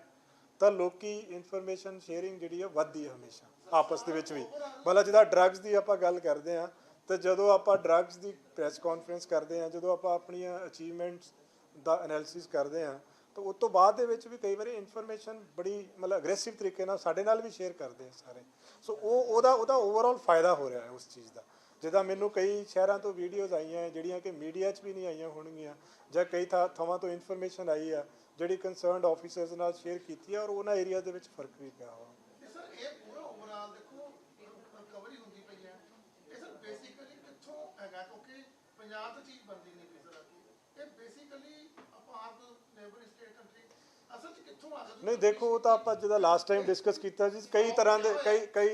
ਤਾਂ ਲੋਕੀ ਇਨਫੋਰਮੇਸ਼ਨ ਸ਼ੇਅਰਿੰਗ ਜਿਹੜੀ ਹੈ ਵੱਧਦੀ ਹੈ ਹਮੇਸ਼ਾ ਆਪਸ ਦੇ ਵਿੱਚ ਵੀ। ਮਤਲਬ ਜਿੱਦਾਂ ਡਰੱਗਸ ਦੀ ਆਪਾਂ ਗੱਲ ਕਰਦੇ ਹਾਂ, ਤਾਂ ਜਦੋਂ ਆਪਾਂ ਡਰੱਗਸ ਦੀ ਪ੍ਰੈਸ ਕਾਨਫਰੰਸ ਕਰਦੇ ਹਾਂ, ਜਦੋਂ ਆਪਾਂ ਆਪਣੀਆਂ ਅਚੀਵਮੈਂਟਸ ਦਾ ਐਨਾਲਿਸਿਸ ਕਰਦੇ ਹਾਂ, ਤਾਂ ਉਸ ਤੋਂ ਬਾਅਦ ਦੇ ਵਿੱਚ ਵੀ ਕਈ ਵਾਰੀ ਇਨਫੋਰਮੇਸ਼ਨ ਬੜੀ ਮਤਲਬ ਅਗਰੈਸਿਵ ਤਰੀਕੇ ਨਾਲ ਸਾਡੇ ਨਾਲ ਵੀ ਸ਼ੇਅਰ ਕਰਦੇ ਆ ਸਾਰੇ। ਸੋ ਉਹਦਾ ਓਵਰਆਲ ਫਾਇਦਾ ਹੋ ਰਿਹਾ ਹੈ ਉਸ ਚੀਜ਼ ਦਾ। ਜਿੱਦਾਂ ਮੈਨੂੰ ਕਈ ਸ਼ਹਿਰਾਂ ਤੋਂ ਵੀਡੀਓਜ਼ ਆਈਆਂ ਜਿਹੜੀਆਂ ਕਿ ਮੀਡੀਆ 'ਚ ਵੀ ਨਹੀਂ ਆਈਆਂ ਹੋਣਗੀਆਂ, ਜਾਂ ਕਈ ਥਾਵਾਂ ਤੋਂ ਇਨਫੋਰਮੇਸ਼ਨ ਆਈ ਆ ਜਿਹੜੀ ਕੰਸਰਨਡ ਆਫਿਸਰਸ ਨਾਲ ਸ਼ੇਅਰ ਕੀਤੀ ਆ, ਔਰ ਉਹਨਾਂ ਏਰੀਆ ਦੇ ਵਿੱਚ ਫਰਕ ਵੀ ਪਿਆ ਵਾ। ਤੇ ਸਰ ਇਹ ਪੂਰਾ ਓਵਰਆਲ ਦੇਖੋ ਰਿਕਵਰੀ ਹੁੰਦੀ ਪਈ ਹੈ, ਇਹ ਸਰ ਬੇਸਿਕਲੀ ਕਿੱਥੋਂ ਹੈਗਾ? ਕਿਉਂਕਿ ਪੰਜਾਬ ਤੋਂ ਚੀਜ਼ ਬਣਦੀ ਨਹੀਂ ਪਈ ਸਰ। ਇਹ ਬੇਸਿਕਲੀ ਆਪਾਂ ਆਪ ਨੇਬਰਿੰਗ ਸਟੇਟ ਕੰਟਰੀ ਅਸਲ 'ਚ ਕਿੱਥੋਂ ਆ ਗਿਆ? ਨਹੀਂ ਦੇਖੋ, ਉਹ ਤਾਂ ਆਪਾਂ ਜਿਹਦਾ ਲਾਸਟ ਟਾਈਮ ਡਿਸਕਸ ਕੀਤਾ ਜੀ, ਕਈ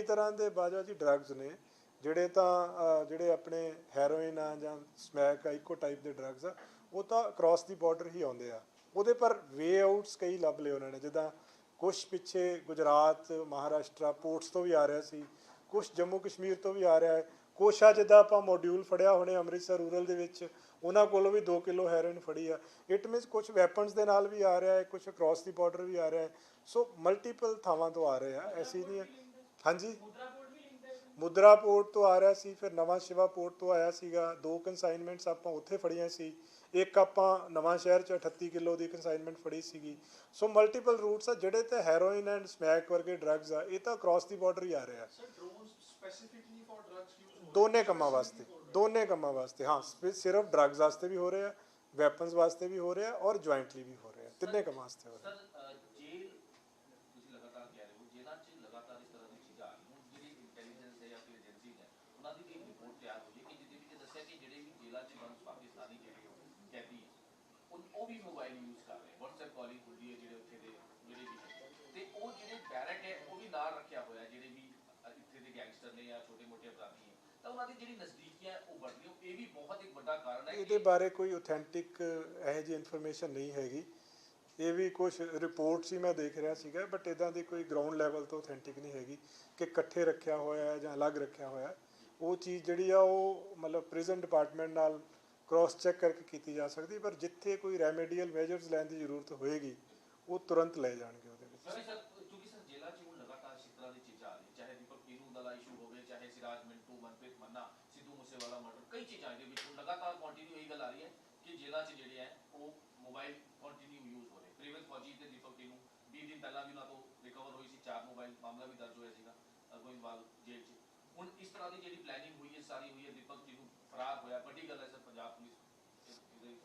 ਤਰ੍ਹਾਂ ਦੇ ਬਾਜਾ ਜੀ ਡਰੱਗਸ ਨੇ ਜਿਹੜੇ ਆਪਣੇ ਹੈਰੋਇਨ ਆ ਜਾਂ ਸਮੈਕ ਆ, ਇੱਕੋ ਟਾਈਪ ਦੇ ਡਰੱਗਸ ਆ, ਉਹ ਤਾਂ ਅਕ੍ਰੋਸ ਦੀ ਬਾਰਡਰ ਹੀ ਆਉਂਦੇ ਆ। ਉਹਦੇ ਪਰ ਵੇ ਆਊਟਸ ਕਈ ਲੱਭ ਲਏ ਉਹਨਾਂ ਨੇ। ਜਿੱਦਾਂ ਕੁਛ ਪਿੱਛੇ ਗੁਜਰਾਤ, ਮਹਾਰਾਸ਼ਟਰਾ ਪੋਰਟਸ ਤੋਂ ਵੀ ਆ ਰਿਹਾ ਸੀ, ਕੁਛ ਜੰਮੂ ਕਸ਼ਮੀਰ ਤੋਂ ਵੀ ਆ ਰਿਹਾ ਹੈ, ਕੁਛ ਆ ਜਿੱਦਾਂ ਆਪਾਂ ਮੋਡਿਊਲ ਫੜਿਆ ਹੁਣੇ ਅੰਮ੍ਰਿਤਸਰ ਰੂਰਲ ਦੇ ਵਿੱਚ, ਉਹਨਾਂ ਕੋਲੋਂ ਵੀ 2 ਕਿਲੋ ਹੈਰੋਇਨ ਫੜੀ ਆ। ਇਟ ਮੀਨਸ ਕੁਛ ਵੈਪਨਸ ਦੇ ਨਾਲ ਵੀ ਆ ਰਿਹਾ ਹੈ, ਕੁਛ ਅਕ੍ਰੋਸ ਦੀ ਬਾਰਡਰ ਵੀ ਆ ਰਿਹਾ ਹੈ। ਸੋ ਮਲਟੀਪਲ ਥਾਵਾਂ ਤੋਂ ਆ ਰਹੇ ਆ, ਐਸੀ ਨਹੀਂ ਹੈ। ਹਾਂਜੀ, ਮੁਦਰਾ ਪੋਰਟ ਤੋਂ ਆ ਰਿਹਾ ਸੀ, ਫਿਰ ਨਵਾਂ ਸ਼ਿਵਾ ਪੋਰਟ ਤੋਂ ਆਇਆ ਸੀਗਾ। 2 ਕੰਸਾਈਨਮੈਂਟਸ ਆਪਾਂ ਉੱਥੇ ਫੜੀਆਂ ਸੀ, ਇੱਕ ਆਪਾਂ ਨਵਾਂ ਸ਼ਹਿਰ 'ਚ 38 ਕਿਲੋ ਦੀ ਕੰਸਾਈਨਮੈਂਟ ਫੜੀ ਸੀਗੀ। ਸੋ ਮਲਟੀਪਲ ਰੂਟਸ ਆ ਜਿਹੜੇ ਤੇ ਹੈਰੋਇਨ ਐਂਡ ਸਮੈਕ ਵਰਗੇ ਡਰੱਗਸ ਆ, ਇਹ ਤਾਂ ਅਕ੍ਰੋਸ ਦੀ ਬਾਰਡਰ ਹੀ ਆ ਰਿਹਾ। Sir drones specifically for drugs use ਦੋਨੇ ਕੰਮਾਂ ਵਾਸਤੇ ਹਾਂ, ਸਿਰਫ ਡਰੱਗਸ ਵਾਸਤੇ ਵੀ ਹੋ ਰਿਹਾ, ਵੈਪਨਸ ਵਾਸਤੇ ਵੀ ਹੋ ਰਿਹਾ, ਔਰ ਜੁਆਇੰਟਲੀ ਵੀ ਹੋ ਰਿਹਾ, ਤਿੰਨੇ ਕੰਮਾਂ ਵਾਸਤੇ ਹੋ ਰਿਹਾ। ਸਰ ਜੇਲ੍ਹ ਤੁਸੀਂ ਲਗਾਤਾਰ ਕਹਿ ਰਹੇ ਹੋ, ਜੇਲ੍ਹਾਂ 'ਚ ਲਗਾਤਾਰ ਇਸ ਤਰ੍ਹਾਂ ਦੀ ਚੀਜ਼ਾਂ ਆ ਰਹੀਆਂ। ਜਿਹੜੀ ਇੰਟੈਲੀਜੈਂਸ ਹੈ ਜਾਂ ਫਿਰ ਏਜੰਸੀਜ਼ ਹੈ, ਉਹਨਾਂ ਦੀ ਇੱਕ ਰਿਪੋਰਟ ਤਿਆਰ ਹੋਈ ਹੈ ਕਿ ਜਿਹਦੇ ਵਿੱਚ ਦੱਸਿਆ ਕਿ ਜਿਹੜੇ ਵੀ ਜੇਲ੍ਹਾਂ 'ਚ ਬੰਦ ਪਾਕਿਸਤਾਨੀ ਜਿਹੜੇ ਕੈਦੀ ਉਹ ਵੀ ਮੋਬਾਈਲ ਯੂਜ਼ ਕਰ ਰਹੇ, WhatsApp ਕਾਲਿੰਗ ਹੁੰਦੀ ਹੈ ਜਿਹੜੇ ਉੱਥੇ ਦੇ ਜਿਹੜੇ ਵੀ, ਤੇ ਉਹ ਜਿਹੜੇ ਬੈਰਕ ਹੈ ਉਹ ਵੀ ਨਾਲ ਰੱਖਿਆ ਹੋਇਆ, ਜਿਹੜੇ ਵੀ ਇੱਥੇ ਦੇ ਗੈਂਗਸਟਰ ਨੇ ਜਾਂ ਛੋਟੇ ਮੋਟੇ ਅਪਰਾਧੀ ਹੈ, ਤਾਂ ਉਹਨਾਂ ਦੀ ਜਿਹੜੀ ਨਜ਼ਦੀਕੀਆਂ ਉਹ बढ़ रही है। ये भी बहुत एक बड़ा कारण है। ਇਹਦੇ ਬਾਰੇ ਕੋਈ ਆਥੈਂਟਿਕ ਇਹੋ ਜਿਹੀ ਇਨਫੋਰਮੇਸ਼ਨ ਨਹੀਂ ਹੈਗੀ। ਇਹ ਵੀ ਕੁਝ ਰਿਪੋਰਟਸ ਹੀ ਮੈਂ ਦੇਖ ਰਿਹਾ ਸੀਗਾ, ਬਟ ਇੱਦਾਂ ਦੀ ਕੋਈ ਗਰਾਊਂਡ ਲੈਵਲ ਤੋਂ ਆਥੈਂਟਿਕ ਨਹੀਂ ਹੈਗੀ ਕਿ ਇਕੱਠੇ ਰੱਖਿਆ ਹੋਇਆ ਹੈ ਜਾਂ ਅਲੱਗ ਰੱਖਿਆ ਹੋਇਆ। ਉਹ ਚੀਜ਼ ਜਿਹੜੀ ਆ ਉਹ ਮਤਲਬ ਪ੍ਰਿਜ਼ਨ ਡਿਪਾਰਟਮੈਂਟ ਨਾਲ ਕ੍ਰਾਸ ਚੈੱਕ ਕਰਕੇ ਕੀਤੀ ਜਾ ਸਕਦੀ, ਪਰ ਜਿੱਥੇ ਕੋਈ ਰੈਮੀਡੀਅਲ ਮੈਜਰਸ ਲੈਣ ਦੀ ਜ਼ਰੂਰਤ ਹੋਏਗੀ ਉਹ ਤੁਰੰਤ ਲਏ ਜਾਣਗੇ ਉਹਦੇ ਵਿੱਚ। ਸਰ ਕਿਉਂਕਿ ਸਰ ਜੇਲ੍ਹਾਂ 'ਚ ਹੁਣ ਲਗਾਤਾਰ ਇਸ ਤਰ੍ਹਾਂ ਦੀ ਚੀਜ਼ਾਂ ਆ ਰਹੀਆਂ, ਚਾਹੇ ਦੀਪਕ ਕੀਨੂ ਦਾ ਇਸ਼ੂ ਹੋਵੇ, ਚਾਹੇ ਸਿਰਾਜ ਮਿੰਟੂ, ਮਨਪ੍ਰੀਤ ਮੰਨਾ, ਸਿੱਧੂ ਮੂਸੇਵਾਲਾ ਮਰਡਰ, ਕਈ ਚੀਜ਼ਾਂ ਦੇ ਵਿੱਚ ਹੁਣ ਲਗਾਤਾਰ ਕੰਟੀਨਿਊ ਇਹੀ ਗੱਲ ਆ ਰਹੀ ਹੈ ਕਿ ਜੇਲ੍ਹਾਂ 'ਚ ਜਿਹੜੇ ਹੈ ਉਹ ਮੋਬਾਈਲ ਕੰਟੀਨਿਊ ਯੂਜ਼ ਹੋ ਰਹੇ। ਪ੍ਰੀਵਿਤ ਫੌਜੀ ਤੇ ਦੀਪਕ ਕੀਨੂ 20 ਦਿਨ ਪਹਿਲਾਂ ਵੀ ਉਹਨਾਂ ਤੋਂ ਰਿਕਵਰ ਹੋਈ ਸੀ 4 ਮੋਬਾਈਲ, ਮਾਮਲਾ ਵੀ ਦਰਜ ਹੋਇਆ ਸੀਗਾ ਗੋਇੰਦਵਾਲ ਜੇਲ੍ਹ 'ਚ। ਹੁਣ ਇਸ ਤਰ੍ਹਾਂ ਦੀ ਜਿਹੜੀ ਪਲੈਨਿੰਗ ਹੋਈ ਹੈ ਸਾਰੀ ਹੋਈ ਹੈ, ਦੀਪਕ ਕੀਨੂ ਫਰਾਰ ਹੋਇਆ, ਵੱਡੀ ਗੱਲ ਹੈ ਸਰ ਪੰਜਾਬ ਪੁਲਿਸ ਇਹਦੇ ਵਿੱਚ,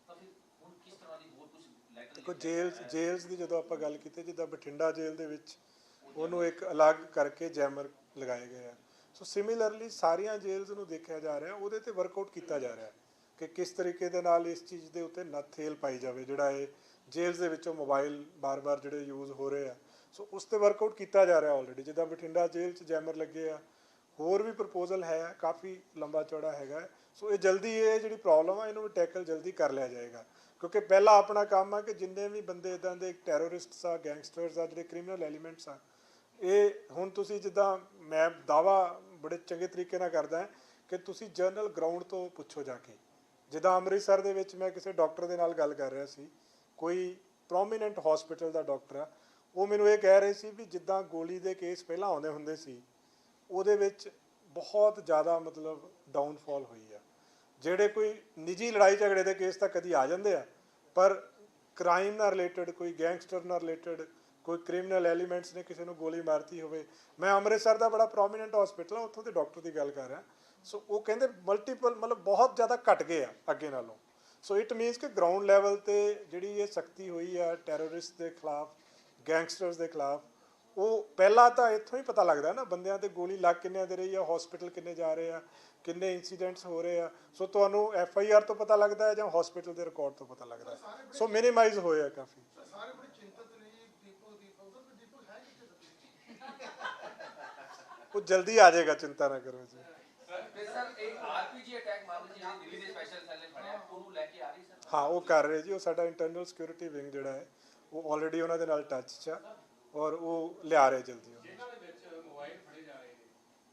ਤਾਂ ਫਿਰ ਹੁਣ ਕਿਸ ਤਰ੍ਹਾਂ ਦੀ ਹੋਰ ਕੁਝ ਲੈਟਰ ਦੇਖੋ ਜੇਲ੍ਸ ਦੀ ਜਦੋਂ ਆਪਾਂ ਗੱਲ ਕੀਤੀ, ਜਿੱਦਾਂ ਬਠਿੰਡਾ ਜੇਲ੍ਹ ਦੇ ਵਿੱਚ ਉਹਨੂੰ ਇੱਕ ਅਲੱਗ ਕਰਕੇ ਜੈਮਰ ਲਗਾਏ ਗਏ ਆ। ਸੋ ਸਿਮਿਲਰਲੀ ਸਾਰੀਆਂ ਜੇਲ੍ਸ ਨੂੰ ਦੇਖਿਆ ਜਾ ਰਿਹਾ, ਉਹਦੇ ਤੇ ਵਰਕਆਊਟ ਕੀਤਾ ਜਾ ਰਿਹਾ ਕਿ ਕਿਸ ਤਰੀਕੇ ਦੇ ਨਾਲ ਇਸ ਚੀਜ਼ ਦੇ ਉੱਤੇ ਨੱਥੇਲ ਪਾਈ ਜਾਵੇ, ਜਿਹੜਾ ਇਹ ਜੇਲ੍ਸ ਦੇ ਵਿੱਚੋਂ ਮੋਬਾਈਲ ਬਾਰ-ਬਾਰ ਜਿਹੜੇ ਯੂਜ਼ ਹੋ ਰਹੇ ਆ। ਸੋ ਉਸ 'ਤੇ ਵਰਕਆਊਟ ਕੀਤਾ ਜਾ ਰਿਹਾ ਆਲਰੇਡੀ। ਜਿੱਦਾਂ ਬਠਿੰਡਾ ਜੇਲ੍ਹ 'ਚ ਜੈਮਰ ਲੱਗੇ ਆ, ਹੋਰ ਵੀ ਪ੍ਰਪੋਜ਼ਲ ਹੈ, ਕਾਫੀ ਲੰਬਾ ਚੌੜਾ ਹੈਗਾ। ਸੋ ਇਹ ਜਲਦੀ ਇਹ ਜਿਹੜੀ ਪ੍ਰੋਬਲਮ ਆ ਇਹਨੂੰ ਵੀ ਟੈਕਲ ਜਲਦੀ ਕਰ ਲਿਆ ਜਾਏਗਾ, ਕਿਉਂਕਿ ਪਹਿਲਾ ਆਪਣਾ ਕੰਮ ਆ ਕਿ ਜਿੰਨੇ ਵੀ ਬੰਦੇ ਇੱਦਾਂ ਦੇ ਟੈਰਰਿਸਟਸ ਆ, ਗੈਂਗਸਟਰਸ ਆ, ਜਿਹੜੇ ਕ੍ਰਿਮੀਨਲ ਐਲੀਮੈਂਟਸ ਆ, ਇਹ ਹੁਣ ਤੁਸੀਂ ਜਿੱਦਾਂ ਮੈਂ ਦਾਅਵਾ ਬੜੇ ਚੰਗੇ ਤਰੀਕੇ ਨਾਲ ਕਰਦਾ ਕਿ ਤੁਸੀਂ ਜਨਰਲ ਗਰਾਊਂਡ ਤੋਂ ਪੁੱਛੋ ਜਾ ਕੇ। ਜਿੱਦਾਂ ਅੰਮ੍ਰਿਤਸਰ ਦੇ ਵਿੱਚ ਮੈਂ ਕਿਸੇ ਡਾਕਟਰ ਦੇ ਨਾਲ ਗੱਲ ਕਰ ਰਿਹਾ ਸੀ, ਕੋਈ ਪ੍ਰੋਮੀਨੈਂਟ ਹਸਪੀਟਲ ਦਾ ਡਾਕਟਰ ਆ, ਉਹ ਮੈਨੂੰ ਇਹ ਕਹਿ ਰਹੇ ਸੀ ਵੀ ਜਿੱਦਾਂ ਗੋਲੀ ਦੇ ਕੇਸ ਪਹਿਲਾਂ ਆਉਂਦੇ ਹੁੰਦੇ ਸੀ, ਉਹਦੇ ਵਿੱਚ ਬਹੁਤ ਜ਼ਿਆਦਾ ਮਤਲਬ ਡਾਊਨਫਾਲ ਹੋਈ ਆ। ਜਿਹੜੇ ਕੋਈ ਨਿੱਜੀ ਲੜਾਈ ਝਗੜੇ ਦੇ ਕੇਸ ਤਾਂ ਕਦੀ ਆ ਜਾਂਦੇ ਆ, ਪਰ ਕ੍ਰਾਈਮ ਨਾਲ ਰਿਲੇਟਡ, ਕੋਈ ਗੈਂਗਸਟਰ ਨਾਲ ਰਿਲੇਟਡ, ਕੋਈ ਕ੍ਰਿਮੀਨਲ ਐਲੀਮੈਂਟਸ ਨੇ ਕਿਸੇ ਨੂੰ ਗੋਲੀ ਮਾਰਤੀ ਹੋਵੇ। ਮੈਂ ਅੰਮ੍ਰਿਤਸਰ ਦਾ ਬੜਾ ਪ੍ਰੋਮੀਨੈਂਟ ਹਸਪੀਟਲ ਆ, ਉੱਥੋਂ ਦੇ ਡਾਕਟਰ ਦੀ ਗੱਲ ਕਰ ਰਿਹਾ। ਸੋ ਉਹ ਕਹਿੰਦੇ ਮਲਟੀਪਲ ਮਤਲਬ ਬਹੁਤ ਜ਼ਿਆਦਾ ਘਟ ਗਏ ਆ ਅੱਗੇ ਨਾਲੋਂ। ਸੋ ਇਟ ਮੀਨਸ ਕਿ ਗਰਾਊਂਡ ਲੈਵਲ 'ਤੇ ਜਿਹੜੀ ਇਹ ਸਖਤੀ ਹੋਈ ਆ ਟੈਰਰਿਸਟ ਦੇ ਖਿਲਾਫ, ਗੈਂਗਸਟਰਸ ਦੇ ਖਿਲਾਫ, ਉਹ ਪਹਿਲਾਂ ਤਾਂ ਇੱਥੋਂ ਹੀ ਪਤਾ ਲੱਗਦਾ ਨਾ, ਬੰਦਿਆਂ 'ਤੇ ਗੋਲੀ ਲੱਗ ਕਿੰਨਿਆਂ ਦੇ ਰਹੀ ਆ, ਹਸਪੀਟਲ ਕਿੰਨੇ ਜਾ ਰਹੇ ਆ, ਕਿੰਨੇ ਇੰਸੀਡੈਂਟਸ ਹੋ ਰਹੇ ਆ। ਸੋ ਤੁਹਾਨੂੰ FIR ਤੋਂ ਪਤਾ ਲੱਗਦਾ ਹੈ ਜਾਂ ਹਸਪੀਟਲ ਦੇ ਰਿਕਾਰਡ ਤੋਂ ਪਤਾ ਲੱਗਦਾ ਹੈ। ਸੋ ਮਿਨੀਮਾਈਜ਼ ਹੋਏ ਆ ਕਾਫੀ। ਸਾਰੇ ਬੜੇ ਚਿੰਤਤ ਨੇ ਜੀ, ਦੀਪਕ ਹੈ ਕਿੱਥੇ? ਉਹ ਜਲਦੀ ਆ ਜਾਏਗਾ, ਚਿੰਤਾ ਨਾ ਕਰੋ ਜੀ। ਸਰ ਇੱਕ RPG ਅਟੈਕ ਮਾਮਲੇ ਜਿਹੜੇ ਦਿੱਲੀ ਦੇ ਸਪੈਸ਼ਲ ਸੈੱਲ ਨੇ ਫੜਿਆ, ਉਹਨੂੰ ਲੈ ਕੇ ਆ ਰਹੀ ਸਰ? ਹਾਂ, ਉਹ ਕਰ ਰਹੇ ਜੀ। ਉਹ ਸਾਡਾ ਇੰਟਰਨਲ ਸਿਕਿਉਰਿਟੀ ਵਿੰਗ ਜਿਹੜਾ ਹੈ ਉਹ ਆਲਰੇਡੀ ਉਹਨਾਂ ਦੇ ਨਾਲ ਟੱਚ 'ਚ ਆ, ਔਰ ਉਹ ਲਿਆ ਰਹੇ ਜਲਦੀ। ਜਿਹਨਾਂ ਦੇ ਵਿੱਚ ਮੋਬਾਈਲ ਫੜੇ ਜਾ ਰਹੇ ਨੇ,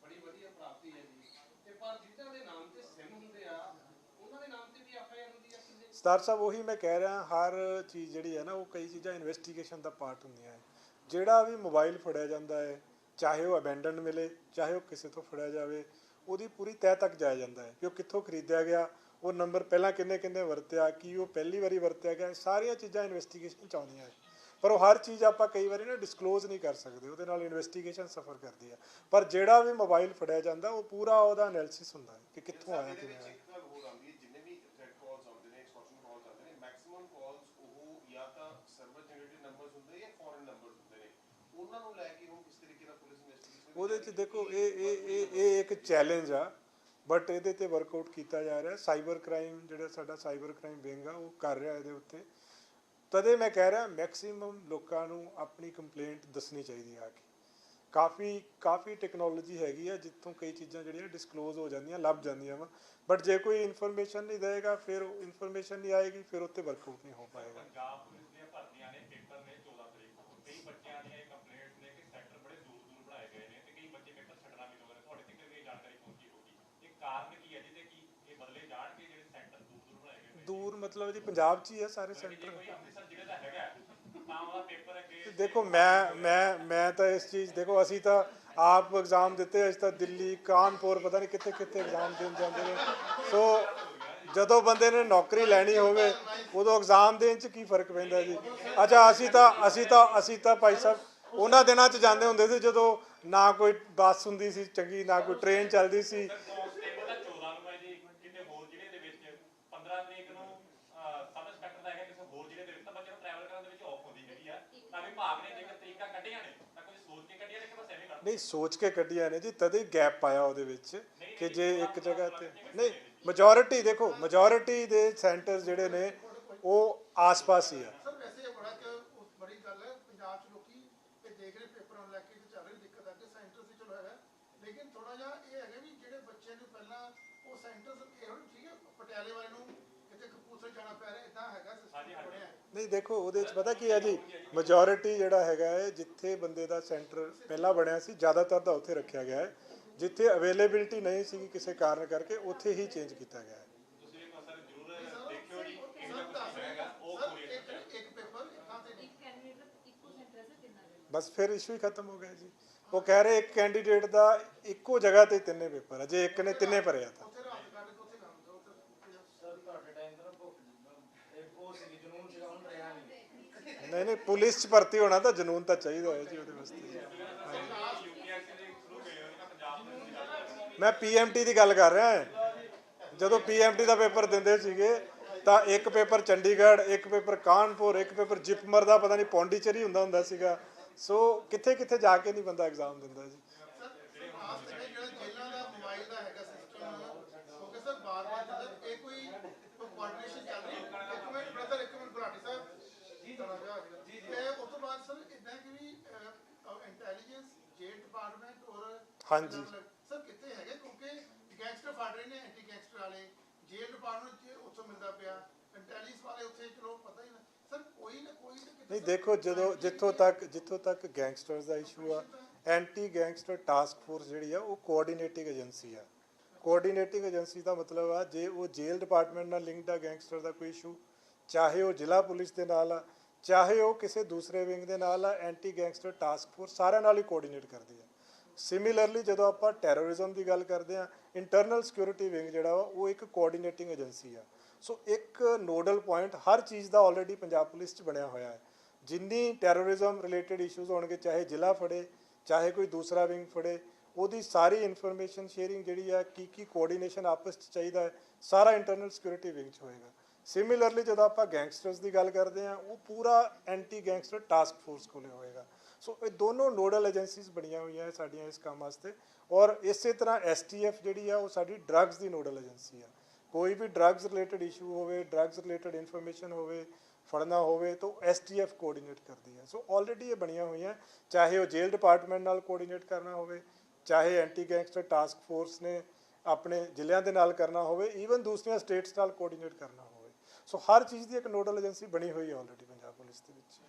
ਬੜੀ ਵਧੀਆ ਪ੍ਰਾਪਤੀ ਹੈ ਜੀ, ਤੇ ਪਰ ਜਿਹਨਾਂ ਦੇ ਨਾਮ ਤੇ ਸਿਮ ਹੁੰਦੇ ਆ, ਉਹਨਾਂ ਦੇ ਨਾਮ ਤੇ ਵੀ FIR ਹੁੰਦੀ ਆ ਕਿੰਨੇ? ਸਤਾਰ ਸਾਹਿਬ, ਉਹੀ ਮੈਂ ਕਹਿ ਰਿਹਾ, ਹਰ ਚੀਜ਼ ਜਿਹੜੀ ਹੈ ਨਾ, ਉਹ ਕਈ ਚੀਜ਼ਾਂ ਇਨਵੈਸਟੀਗੇਸ਼ਨ ਦਾ ਪਾਰਟ ਹੁੰਦੀਆਂ ਹੈ। ਜਿਹੜਾ ਵੀ ਮੋਬਾਈਲ ਫੜਿਆ ਜਾਂਦਾ ਹੈ, ਚਾਹੇ ਉਹ ਅਬੈਂਡਨ ਮਿਲੇ, ਚਾਹੇ ਉਹ ਕਿਸੇ ਤੋਂ ਫੜਿਆ ਜਾਵੇ, ਉਹਦੀ ਪੂਰੀ ਤਹਿ ਤੱਕ ਜਾਇਆ ਜਾਂਦਾ ਹੈ ਕਿ ਉਹ ਕਿੱਥੋਂ ਖਰੀਦਿਆ ਗਿਆ, ਉਹ ਨੰਬਰ ਪਹਿਲਾਂ ਕਿੰਨੇ ਵਰਤਿਆ, ਕੀ ਉਹ ਪਹਿਲੀ ਵਾਰੀ ਵਰਤਿਆ ਗਿਆ। ਸਾਰੀਆਂ ਚੀਜ਼ਾਂ ਇਨਵੈਸਟੀਗੇਸ਼ਨ 'ਚ ਆਉਂਦੀਆਂ ਹੈ, ਪਰ ਉਹ ਹਰ ਚੀਜ਼ ਆਪਾਂ ਕਈ ਵਾਰੀ ਨਾ ਡਿਸਕਲੋਜ਼ ਨਹੀਂ ਕਰ ਸਕਦੇ, ਉਹਦੇ ਨਾਲ ਇਨਵੈਸਟੀਗੇਸ਼ਨ ਸਫਰ ਕਰਦੀ ਹੈ। ਪਰ ਜਿਹੜਾ ਵੀ ਮੋਬਾਈਲ ਫੜਿਆ ਜਾਂਦਾ, ਉਹ ਪੂਰਾ ਉਹਦਾ ਐਨਾਲਿਸਿਸ ਹੁੰਦਾ ਹੈ ਕਿ ਕਿੱਥੋਂ ਆਇਆ, ਕਿਵੇਂ ਆਇਆ। ਇੱਕ ਗੱਲ ਹੋਰ ਆਉਂਦੀ ਹੈ, ਜਿੰਨੇ ਵੀ ਥ੍ਰੈਟ ਕਾਲਸ ਆਉਂਦੇ ਨੇ, ਐਕਸਟੋਰਸ਼ਨ ਕਾਲਸ ਆਉਂਦੇ ਨੇ, ਮੈਕਸਿਮਮ ਕਾਲਸ ਉਹ ਜਾਂ ਤਾਂ ਸਰਵਰ ਜਨਰੇਟਡ ਨੰਬਰਸ ਹੁੰਦੇ ਜਾਂ ਫੋਰਨ ਨੰਬਰਸ ਹੁੰਦੇ ਨੇ। ਉਹਨਾਂ ਨੂੰ ਲੈ ਕੇ ਹੁਣ ਕਿਸ ਤਰੀਕੇ ਨਾਲ ਪੁਲਿਸ ਇਨਵੈਸਟੀਗੇਸ਼ਨ? ਉਹਦੇ 'ਚ ਦੇਖੋ, ਇਹ ਇੱਕ ਚੈਲੰਜ ਆ, ਬਟ ਇਹਦੇ 'ਤੇ ਵਰਕਆਊਟ ਕੀਤਾ ਜਾ ਰਿਹਾ। ਸਾਈਬਰ ਕ੍ਰਾਈਮ ਜਿਹੜਾ ਸਾਡਾ ਸਾਈਬਰ ਕ੍ਰਾਈਮ ਵਿੰਗ ਆ, ਉਹ ਕਰ ਰਿਹਾ ਇਹਦੇ ਉੱਤੇ। ਤਦੇ ਮੈਂ ਕਹਿ ਰਿਹਾ, ਮੈਕਸੀਮਮ ਲੋਕਾਂ ਨੂੰ ਆਪਣੀ ਕੰਪਲੇਂਟ ਦੱਸਣੀ ਚਾਹੀਦੀ ਆ ਕੇ। ਕਾਫੀ ਟੈਕਨੋਲੋਜੀ ਹੈਗੀ ਆ ਜਿੱਥੋਂ ਕਈ ਚੀਜ਼ਾਂ ਜਿਹੜੀਆਂ ਡਿਸਕਲੋਜ਼ ਹੋ ਜਾਂਦੀਆਂ, ਲੱਭ ਜਾਂਦੀਆਂ ਵਾ, ਬਟ ਜੇ ਕੋਈ ਇਨਫੋਰਮੇਸ਼ਨ ਨਹੀਂ ਦੇਵੇਗਾ, ਫਿਰ ਇਨਫੋਰਮੇਸ਼ਨ ਨਹੀਂ ਆਏਗੀ, ਫਿਰ ਉੱਤੇ ਵਰਕਆਊਟ ਨਹੀਂ ਹੋ ਪਾਏਗਾ। ਪੰਜਾਬ ਪੁਲਿਸ ਦੀਆਂ ਭਰਤੀਆਂ ਨੇ, ਪੇਪਰ ਨੇ 14 ਤਰੀਕ ਨੂੰ, ਕਈ ਬੱਚਿਆਂ ਦੀਆਂ ਇਹ ਕੰਪਲੇਂਟਸ ਨੇ ਕਿ ਸੈਂਟਰ ਬੜੇ ਦੂਰ ਬਣਾਏ ਗਏ ਨੇ ਤੇ ਕਈ ਬੱਚੇ ਪੇਪਰ ਛੱਡਣਾ ਵੀ ਚਾਹੁੰਦੇ ਨੇ। ਤੁਹਾਡੇ ਤੱਕ ਵੀ ਇਹ ਜਾਣਕਾਰੀ ਪਹੁੰਚੀ ਹੋਊਗੀ, ਇਹ ਕਾਰਨ ਕੀ ਹੈ ਜਿਹਦੇ ਕਿ ਇਹ ਬਦਲੇ ਜਾਣਗੇ ਜਿਹੜੇ ਸੈਂਟਰ ਦੂਰ ਬਣਾਏ ਗਏ ਨੇ? ਦੂਰ ਮਤਲਬ ਜੀ ਪੰਜਾਬ 'ਚ ਹੀ ਆ ਸਾਰੇ ਸੈਂਟਰ। ਕੋਈ ਅੰਮ੍ਰਿਤਸਰ ਜ਼ਿਲ੍ਹੇ ਦਾ ਹੈਗਾ ਤਾਂ ਉਹਦਾ ਪੇਪਰ ਅੱਗੇ ਦੇਖੋ, ਮੈਂ ਤਾਂ ਇਸ ਚੀਜ਼, ਦੇਖੋ ਅਸੀਂ ਤਾਂ ਆਪ ਐਗਜ਼ਾਮ ਦਿੱਤੇ, ਅਸੀਂ ਤਾਂ ਦਿੱਲੀ, ਕਾਨਪੁਰ, ਪਤਾ ਨਹੀਂ ਕਿੱਥੇ ਐਗਜ਼ਾਮ ਦੇਣ ਜਾਂਦੇ ਨੇ। ਸੋ ਜਦੋਂ ਬੰਦੇ ਨੇ ਨੌਕਰੀ ਲੈਣੀ ਹੋਵੇ, ਉਦੋਂ ਐਗਜ਼ਾਮ ਦੇਣ 'ਚ ਕੀ ਫਰਕ ਪੈਂਦਾ ਜੀ। ਅੱਛਾ, ਅਸੀਂ ਤਾਂ ਭਾਈ ਸਾਹਿਬ ਉਹਨਾਂ ਦਿਨਾਂ 'ਚ ਜਾਂਦੇ ਹੁੰਦੇ ਸੀ ਜਦੋਂ ਨਾ ਕੋਈ ਬੱਸ ਹੁੰਦੀ ਸੀ ਚੰਗੀ, ਨਾ ਕੋਈ ਟ੍ਰੇਨ ਚੱਲਦੀ ਸੀ। ਨਹੀਂ, ਸੋਚ ਕੇ ਕੱਢੀਆਂ ਨੇ ਜੀ, ਤਦੇ ਗੈਪ ਪਾਇਆ ਉਹਦੇ ਵਿੱਚ ਕਿ ਜੇ ਇੱਕ ਜਗ੍ਹਾ ਤੇ ਨਹੀਂ, ਮੈਜੋਰਿਟੀ ਦੇਖੋ, ਮੈਜੋਰਿਟੀ ਦੇ ਸੈਂਟਰ ਜਿਹੜੇ ਨੇ ਉਹ ਆਸ-ਪਾਸ ਹੀ ਆ। ਸਰ ਵੈਸੇ ਬੜਾ ਕਿ ਬੜੀ ਗੱਲ ਹੈ, ਪੰਜਾਬ 'ਚ ਲੋਕੀ ਇਹ ਦੇਖ ਰਹੇ ਪੇਪਰਾਂ ਨੂੰ ਲੈ ਕੇ ਤੇ ਚੱਲ ਰਹੀ ਦਿੱਕਤ ਆ ਕਿ ਸੈਂਟਰ ਸੀ, ਚਲੋ ਹੈਗਾ, ਲੇਕਿਨ ਥੋੜਾ ਜਿਹਾ ਇਹ ਹੈਗਾ ਵੀ ਜਿਹੜੇ ਬੱਚੇ ਨੂੰ ਪਹਿਲਾਂ ਉਹ ਸੈਂਟਰ ਇਹੋ ਠੀਕ ਹੈ, ਪਟਿਆਲੇ ਵਾਲੇ ਨੂੰ ਕਿਤੇ ਕਪੂਰਥਲੇ ਜਾਣਾ ਪੈ ਰਿਹਾ, ਇਦਾਂ ਹੈਗਾ ਸਿਸਟਮ ਬਣਿਆ। ਨਹੀਂ, ਦੇਖੋ ਉਹਦੇ 'ਚ ਪਤਾ ਕੀ ਹੈ ਜੀ, ਮੈਜੋਰਿਟੀ ਜਿਹੜਾ ਹੈਗਾ ਹੈ, ਜਿੱਥੇ ਬੰਦੇ ਦਾ ਸੈਂਟਰ ਪਹਿਲਾਂ ਬਣਿਆ ਸੀ, ਜ਼ਿਆਦਾਤਰ ਦਾ ਉੱਥੇ ਰੱਖਿਆ ਗਿਆ ਹੈ। ਜਿੱਥੇ ਅਵੇਲੇਬਿਲਿਟੀ ਨਹੀਂ ਸੀ ਕਿਸੇ ਕਾਰਨ ਕਰਕੇ, ਉੱਥੇ ਹੀ ਚੇਂਜ ਕੀਤਾ ਗਿਆ ਹੈ। ਬਸ ਫਿਰ ਇਸ਼ੂ ਹੀ ਖਤਮ ਹੋ ਗਿਆ ਜੀ। ਉਹ ਕਹਿ ਰਹੇ ਇੱਕ ਕੈਂਡੀਡੇਟ ਦਾ ਇੱਕੋ ਜਗ੍ਹਾ ਤੇ ਤਿੰਨੇ ਪੇਪਰ ਆ, ਜੇ ਇੱਕ ਨੇ ਤਿੰਨੇ ਭਰਿਆ ਤਾਂ। ਨਹੀਂ, ਪੁਲਿਸ 'ਚ ਭਰਤੀ ਹੋਣਾ ਤਾਂ ਜਨੂਨ ਤਾਂ ਚਾਹੀਦਾ ਹੈ ਜੀ ਉਹਦੇ ਵਾਸਤੇ। ਮੈਂ PMT ਦੀ ਗੱਲ ਕਰ ਰਿਹਾ ਹਾਂ। ਜਦੋਂ PMT ਦਾ ਪੇਪਰ ਦਿੰਦੇ ਸੀਗੇ ਤਾਂ ਇੱਕ ਪੇਪਰ ਚੰਡੀਗੜ੍ਹ, ਇੱਕ ਪੇਪਰ ਕਾਨਪੁਰ, ਇੱਕ ਪੇਪਰ ਜਿਪਮਰ ਦਾ ਪਤਾ ਨਹੀਂ ਪੌਂਡੀਚੇਰੀ ਹੁੰਦਾ ਸੀਗਾ। ਸੋ ਕਿੱਥੇ ਜਾ ਕੇ ਨਹੀਂ ਬੰਦਾ ਐਗਜ਼ਾਮ ਦਿੰਦਾ ਜੀ। ਹਾਂਜੀ ਸਰ, ਕਿੱਥੇ ਹੈਗੇ ਕਿਉਂਕਿ ਗੈਂਗਸਟਰ ਫੜ ਰਹੇ ਨੇ, ਐਂਟੀ ਗੈਂਗਸਟਰ ਵਾਲੇ, ਜੇਲ੍ਹ ਡਿਪਾਰਟਮੈਂਟ ਉੱਥੋਂ ਮਿਲਦਾ ਪਿਆ, ਇੰਟੈਲੀਜੈਂਸ ਵਾਲੇ ਉੱਥੇ, ਚਲੋ ਪਤਾ ਹੀ ਨਾ ਸਰ, ਕੋਈ ਨਾ ਕੋਈ ਨਹੀਂ। ਦੇਖੋ, ਜਿੱਥੋਂ ਤੱਕ ਗੈਂਗਸਟਰਸ ਦਾ ਇਸ਼ੂ ਆ, ਐਂਟੀ ਗੈਂਗਸਟਰ ਟਾਸਕ ਫੋਰਸ ਜਿਹੜੀ ਆ ਉਹ ਕੋਆਰਡੀਨੇਟਿੰਗ ਏਜੰਸੀ ਆ। ਕੋਆਰਡੀਨੇਟਿੰਗ ਏਜੰਸੀ ਦਾ ਮਤਲਬ ਆ ਜੇ ਉਹ ਜੇਲ੍ਹ ਡਿਪਾਰਟਮੈਂਟ ਨਾਲ ਲਿੰਕਡ ਆ ਗੈਂਗਸਟਰ ਦਾ ਕੋਈ ਇਸ਼ੂ, ਚਾਹੇ ਉਹ ਜ਼ਿਲ੍ਹਾ ਪੁਲਿਸ ਦੇ ਨਾਲ ਆ, ਚਾਹੇ ਉਹ ਕਿਸੇ ਦੂਸਰੇ ਵਿੰਗ ਦੇ ਨਾਲ ਆ, ਐਂਟੀ ਗੈਂਗਸਟਰ ਟਾਸਕ ਫੋਰਸ ਸਾਰਿਆਂ ਨਾਲ ਹੀ ਕੋਆਰਡੀਨੇਟ ਕਰਦੀ ਹੈ। ਸਿਮਿਲਰਲੀ ਜਦੋਂ ਆਪਾਂ ਟੈਰਰਿਜ਼ਮ ਦੀ ਗੱਲ ਕਰਦੇ ਹਾਂ, ਇੰਟਰਨਲ ਸਿਕਿਉਰਿਟੀ ਵਿੰਗ ਜਿਹੜਾ ਵਾ ਉਹ ਇੱਕ ਕੋਆਰਡੀਨੇਟਿੰਗ ਏਜੰਸੀ ਆ। ਸੋ ਇੱਕ ਨੋਡਲ ਪੁਆਇੰਟ ਹਰ ਚੀਜ਼ ਦਾ ਆਲਰੇਡੀ ਪੰਜਾਬ ਪੁਲਿਸ 'ਚ ਬਣਿਆ ਹੋਇਆ ਹੈ। ਜਿੰਨੀ ਟੈਰਰਿਜ਼ਮ ਰਿਲੇਟਡ ਇਸ਼ੂਜ਼ ਹੋਣਗੇ, ਚਾਹੇ ਜ਼ਿਲ੍ਹਾ ਫੜੇ ਚਾਹੇ ਕੋਈ ਦੂਸਰਾ ਵਿੰਗ ਫੜੇ, ਉਹਦੀ ਸਾਰੀ ਇਨਫੋਰਮੇਸ਼ਨ ਸ਼ੇਅਰਿੰਗ ਜਿਹੜੀ ਆ, ਕੀ ਕੋਆਰਡੀਨੇਸ਼ਨ ਆਪਸ 'ਚ ਚਾਹੀਦਾ ਹੈ, ਸਾਰਾ ਇੰਟਰਨਲ ਸਿਕਿਉਰਿਟੀ ਵਿੰਗ 'ਚ ਹੋਏਗਾ। ਸਿਮਿਲਰਲੀ ਜਦੋਂ ਆਪਾਂ ਗੈਂਗਸਟਰਸ ਦੀ ਗੱਲ ਕਰਦੇ ਹਾਂ, ਉਹ ਪੂਰਾ ਐਂਟੀ ਗੈਂਗਸਟਰ ਟਾਸਕ ਫੋਰਸ ਕੋਲੇ ਹੋਏਗਾ। ਸੋ ਇਹ ਦੋਨੋਂ ਨੋਡਲ ਏਜੰਸੀਜ਼ ਬਣੀਆਂ ਹੋਈਆਂ ਸਾਡੀਆਂ ਇਸ ਕੰਮ ਵਾਸਤੇ। ਔਰ ਇਸੇ ਤਰ੍ਹਾਂ STF ਜਿਹੜੀ ਆ ਉਹ ਸਾਡੀ ਡਰੱਗਸ ਦੀ ਨੋਡਲ ਏਜੰਸੀ ਆ। ਕੋਈ ਵੀ ਡਰੱਗਸ ਰਿਲੇਟਡ ਇਸ਼ੂ ਹੋਵੇ, ਡਰੱਗਸ ਰਿਲੇਟਡ ਇਨਫੋਰਮੇਸ਼ਨ ਹੋਵੇ, ਫੜਨਾ ਹੋਵੇ, ਤਾਂ STF ਕੋਆਰਡੀਨੇਟ ਕਰਦੀ ਹੈ। ਸੋ ਆਲਰੇਡੀ ਇਹ ਬਣੀਆਂ ਹੋਈਆਂ, ਚਾਹੇ ਉਹ ਜੇਲ੍ਹ ਡਿਪਾਰਟਮੈਂਟ ਨਾਲ ਕੋਆਰਡੀਨੇਟ ਕਰਨਾ ਹੋਵੇ, ਚਾਹੇ ਐਂਟੀ ਗੈਂਗਸਟਰ ਟਾਸਕ ਫੋਰਸ ਨੇ ਆਪਣੇ ਜ਼ਿਲ੍ਹਿਆਂ ਦੇ ਨਾਲ ਕਰਨਾ ਹੋਵੇ, ਈਵਨ ਦੂਸਰੀਆਂ ਸਟੇਟਸ ਨਾਲ ਕੋਆਰਡੀਨੇਟ ਕਰਨਾ ਹੋਵੇ। ਸੋ ਹਰ ਚੀਜ਼ ਦੀ ਇੱਕ ਨੋਡਲ ਏਜੰਸੀ ਬਣੀ ਹੋਈ ਹੈ ਆਲਰੇਡੀ ਪੰਜਾਬ ਪੁਲਿਸ ਦੇ ਵਿੱਚ।